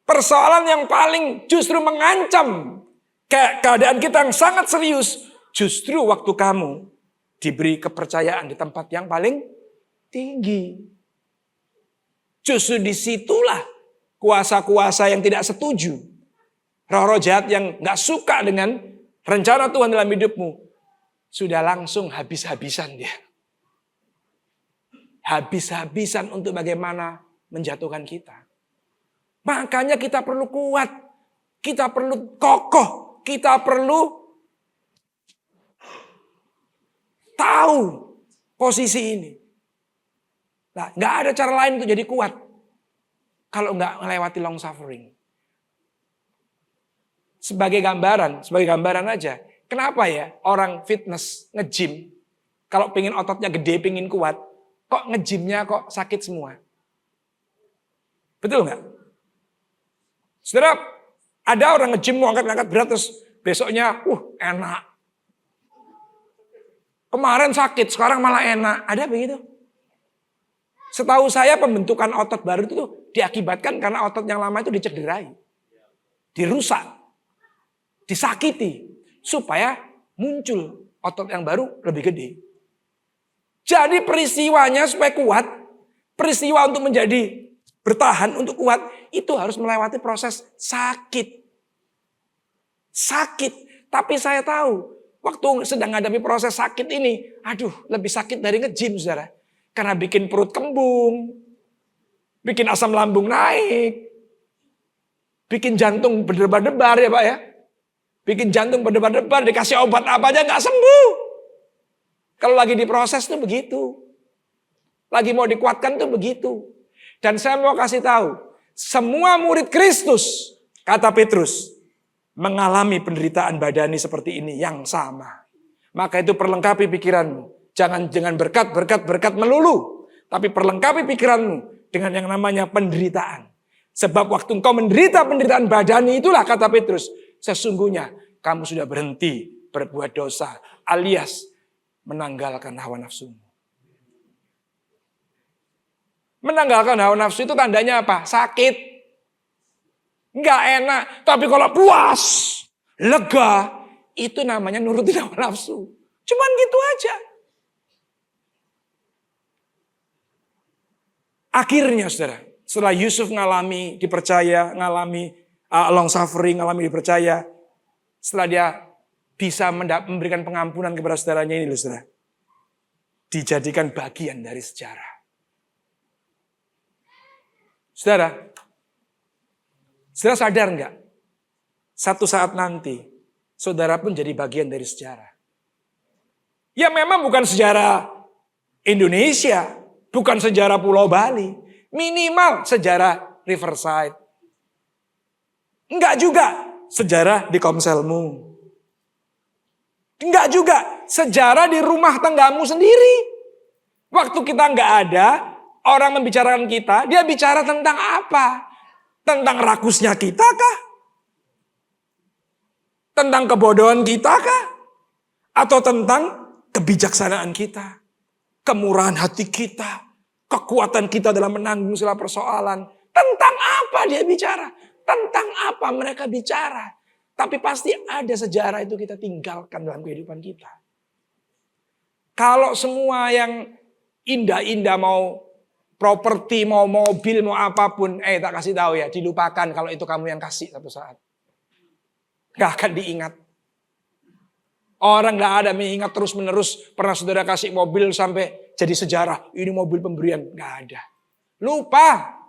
Persoalan yang paling justru mengancam keadaan kita yang sangat serius. Justru waktu kamu diberi kepercayaan di tempat yang paling tinggi. Justru disitulah kuasa-kuasa yang tidak setuju. Roh-roh jahat yang gak suka dengan rencana Tuhan dalam hidupmu. Sudah langsung habis-habisan dia. Habis-habisan untuk bagaimana menjatuhkan kita. Makanya kita perlu kuat. Kita perlu kokoh. Kita perlu tahu posisi ini. Nah, gak ada cara lain untuk jadi kuat. Kalau gak melewati long suffering. Sebagai gambaran aja. Kenapa ya orang fitness, nge-gym. Kalau pengen ototnya gede, pengen kuat. Kok nge-gymnya kok sakit semua? Betul gak? Saudara, ada orang nge-gym mau angkat-angkat berat terus besoknya, enak. Kemarin sakit, sekarang malah enak. Ada begitu? Setahu saya pembentukan otot baru itu diakibatkan karena otot yang lama itu dicederai. Dirusak. Disakiti. Supaya muncul otot yang baru lebih gede. Jadi peristiwanya supaya kuat. Peristiwa untuk menjadi bertahan, untuk kuat. Itu harus melewati proses sakit. Sakit. Tapi saya tahu. Waktu sedang menghadapi proses sakit ini. Aduh, lebih sakit dari nge-gym saudara. Karena bikin perut kembung. Bikin asam lambung naik. Bikin jantung berdebar-debar ya Pak ya. Bikin jantung berdebar-debar. Dikasih obat apa aja gak sembuh. Kalau lagi diproses tuh begitu. Lagi mau dikuatkan tuh begitu. Dan saya mau kasih tahu. Semua murid Kristus. Kata Petrus. Mengalami penderitaan badani seperti ini yang sama. Maka itu perlengkapi pikiranmu. Jangan berkat melulu. Tapi perlengkapi pikiranmu dengan yang namanya penderitaan. Sebab waktu engkau menderita penderitaan badani itulah kata Petrus. Sesungguhnya kamu sudah berhenti berbuat dosa. Alias menanggalkan hawa nafsumu. Menanggalkan hawa nafsu itu tandanya apa? Sakit. Enggak enak. Tapi kalau puas, lega, itu namanya nurutin hawa nafsu. Cuman gitu aja. Akhirnya saudara, setelah Yusuf dipercaya, ngalami long suffering, ngalami dipercaya. Setelah dia bisa memberikan pengampunan kepada saudaranya ini loh saudara. Dijadikan bagian dari sejarah. Saudara sadar enggak? Satu saat nanti, saudara pun jadi bagian dari sejarah. Ya memang bukan sejarah Indonesia. Bukan sejarah Pulau Bali. Minimal sejarah Riverside. Enggak juga sejarah di Komselmu. Enggak juga sejarah di rumah tanggamu sendiri. Waktu kita enggak ada, orang membicarakan kita, dia bicara tentang apa? Tentang rakusnya kita kah? Tentang kebodohan kita kah? Atau tentang kebijaksanaan kita? Kemurahan hati kita, kekuatan kita dalam menanggung segala persoalan. Tentang apa dia bicara? Tentang apa mereka bicara? Tapi pasti ada sejarah itu kita tinggalkan dalam kehidupan kita. Kalau semua yang indah-indah mau properti, mau mobil, mau apapun, tak kasih tahu ya, dilupakan kalau itu kamu yang kasih satu saat. Gak akan diingat. Orang gak ada mengingat terus-menerus, pernah saudara kasih mobil sampai jadi sejarah, ini mobil pemberian, gak ada. Lupa.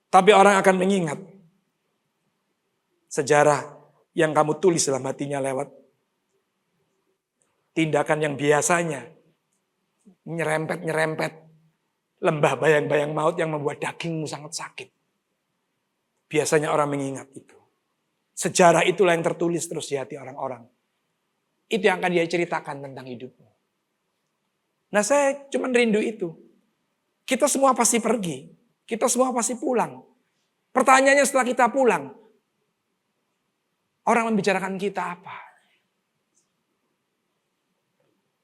Tapi orang akan mengingat sejarah yang kamu tulis dalam hatinya lewat tindakan yang biasanya nyerempet-nyerempet lembah bayang-bayang maut yang membuat dagingmu sangat sakit. Biasanya orang mengingat itu. Sejarah itulah yang tertulis terus di hati orang-orang. Itu yang akan dia ceritakan tentang hidupmu. Nah, saya cuma rindu itu. Kita semua pasti pergi. Kita semua pasti pulang. Pertanyaannya setelah kita pulang, orang membicarakan kita apa?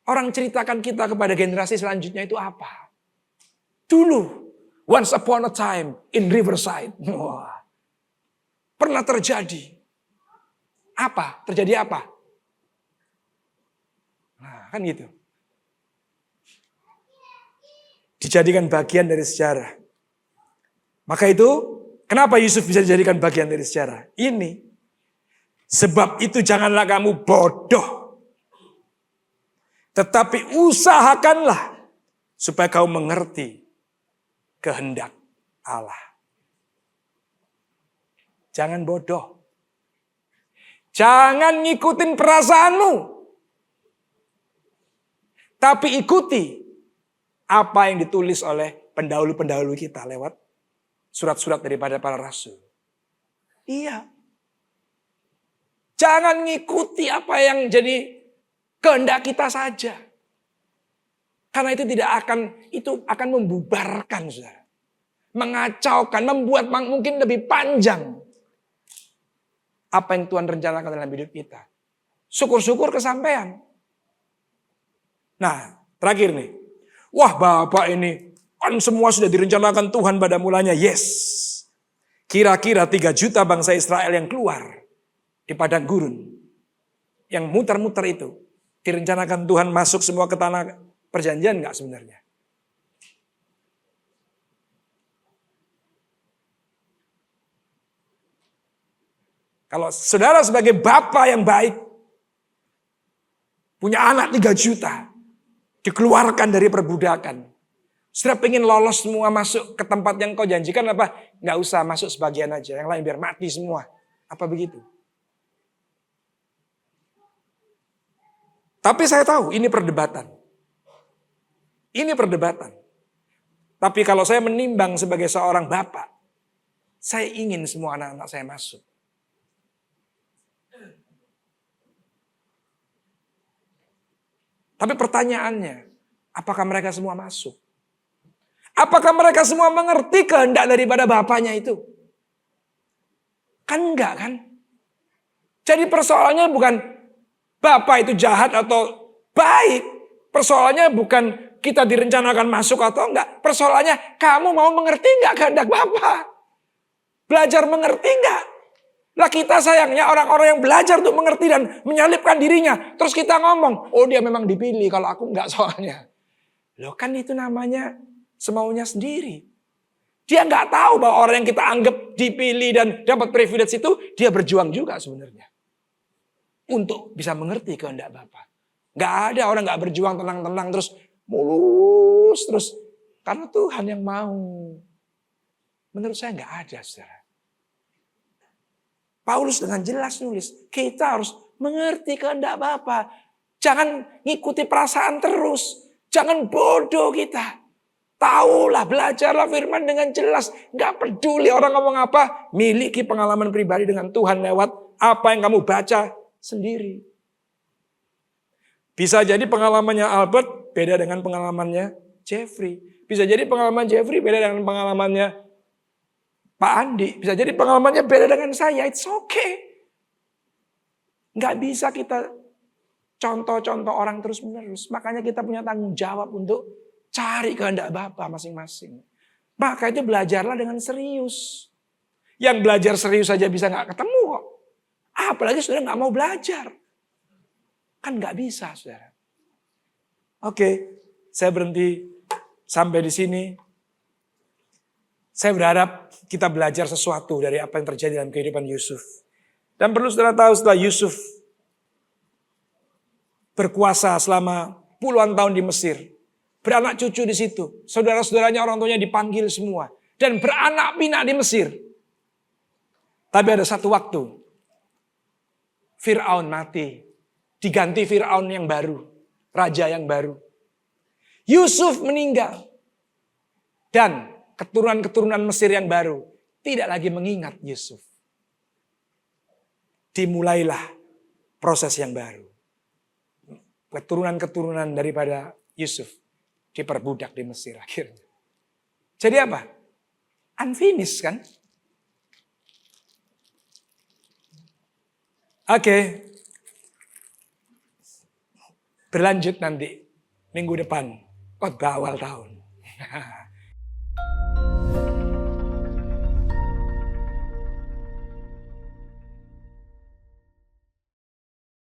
Orang ceritakan kita kepada generasi selanjutnya itu apa? Dulu, once upon a time in Riverside. Wah, pernah terjadi. Apa? Terjadi apa? Nah, kan gitu. Dijadikan bagian dari sejarah. Maka itu, kenapa Yusuf bisa dijadikan bagian dari sejarah? Ini. Sebab itu janganlah kamu bodoh. Tetapi usahakanlah supaya kau mengerti kehendak Allah. Jangan bodoh. Jangan ngikutin perasaanmu. Tapi ikuti apa yang ditulis oleh pendahulu-pendahulu kita lewat surat-surat daripada para rasul. Iya. Jangan ngikuti apa yang jadi kehendak kita saja. Karena itu akan membubarkan, saudara. Mengacaukan, membuat mungkin lebih panjang apa yang Tuhan rencanakan dalam hidup kita. Syukur-syukur kesampaian. Nah, terakhir nih. Wah, Bapak ini kan semua sudah direncanakan Tuhan pada mulanya. Yes. Kira-kira 3 juta bangsa Israel yang keluar di padang gurun. Yang muter-muter itu. Direncanakan Tuhan masuk semua ke tanah perjanjian enggak sebenarnya? Kalau saudara sebagai bapak yang baik, punya anak 3 juta, dikeluarkan dari perbudakan. Saudara pengen lolos semua masuk ke tempat yang kau janjikan apa? Nggak usah, masuk sebagian aja, yang lain biar mati semua. Apa begitu? Tapi saya tahu ini perdebatan. Ini perdebatan. Tapi kalau saya menimbang sebagai seorang bapak, saya ingin semua anak-anak saya masuk. Tapi pertanyaannya, apakah mereka semua masuk? Apakah mereka semua mengerti kehendak daripada bapaknya itu? Kan enggak kan? Jadi persoalannya bukan bapak itu jahat atau baik. Persoalannya bukan kita direncanakan masuk atau enggak. Persoalannya kamu mau mengerti enggak kehendak bapak? Belajar mengerti enggak? Lah kita sayangnya orang-orang yang belajar untuk mengerti dan menyalipkan dirinya. Terus kita ngomong, oh dia memang dipilih kalau aku enggak soalnya. Loh kan itu namanya semaunya sendiri. Dia enggak tahu bahwa orang yang kita anggap dipilih dan dapat privilege itu, dia berjuang juga sebenarnya. Untuk bisa mengerti kehendak Bapa. Enggak ada orang enggak berjuang tenang-tenang terus mulus terus. Karena Tuhan yang mau. Menurut saya enggak ada, saudara. Paulus dengan jelas nulis, kita harus mengerti kehendak Bapa. Jangan ngikuti perasaan terus. Jangan bodoh kita. Tahulah, belajarlah firman dengan jelas. Gak peduli orang ngomong apa. Miliki pengalaman pribadi dengan Tuhan lewat apa yang kamu baca sendiri. Bisa jadi pengalamannya Albert beda dengan pengalamannya Jeffrey. Bisa jadi pengalaman Jeffrey beda dengan pengalamannya Pak Andi, bisa jadi pengalamannya beda dengan saya. It's okay. Nggak bisa kita contoh-contoh orang terus-menerus. Makanya kita punya tanggung jawab untuk cari kehendak Bapa masing-masing. Maka itu belajarlah dengan serius. Yang belajar serius saja bisa nggak ketemu kok. Apalagi saudara nggak mau belajar. Kan nggak bisa, saudara. Oke, saya berhenti sampai di sini. Saya berharap kita belajar sesuatu dari apa yang terjadi dalam kehidupan Yusuf. Dan perlu saudara tahu, setelah Yusuf berkuasa selama puluhan tahun di Mesir, beranak cucu di situ, saudara-saudaranya, orang tuanya dipanggil semua, dan beranak pinak di Mesir. Tapi ada satu waktu, Fir'aun mati, diganti Fir'aun yang baru, raja yang baru. Yusuf meninggal, dan keturunan-keturunan Mesir yang baru tidak lagi mengingat Yusuf. Dimulailah proses yang baru. Keturunan-keturunan daripada Yusuf diperbudak di Mesir akhirnya. Jadi apa? Unfinished kan? Oke. Berlanjut nanti minggu depan khotbah awal tahun.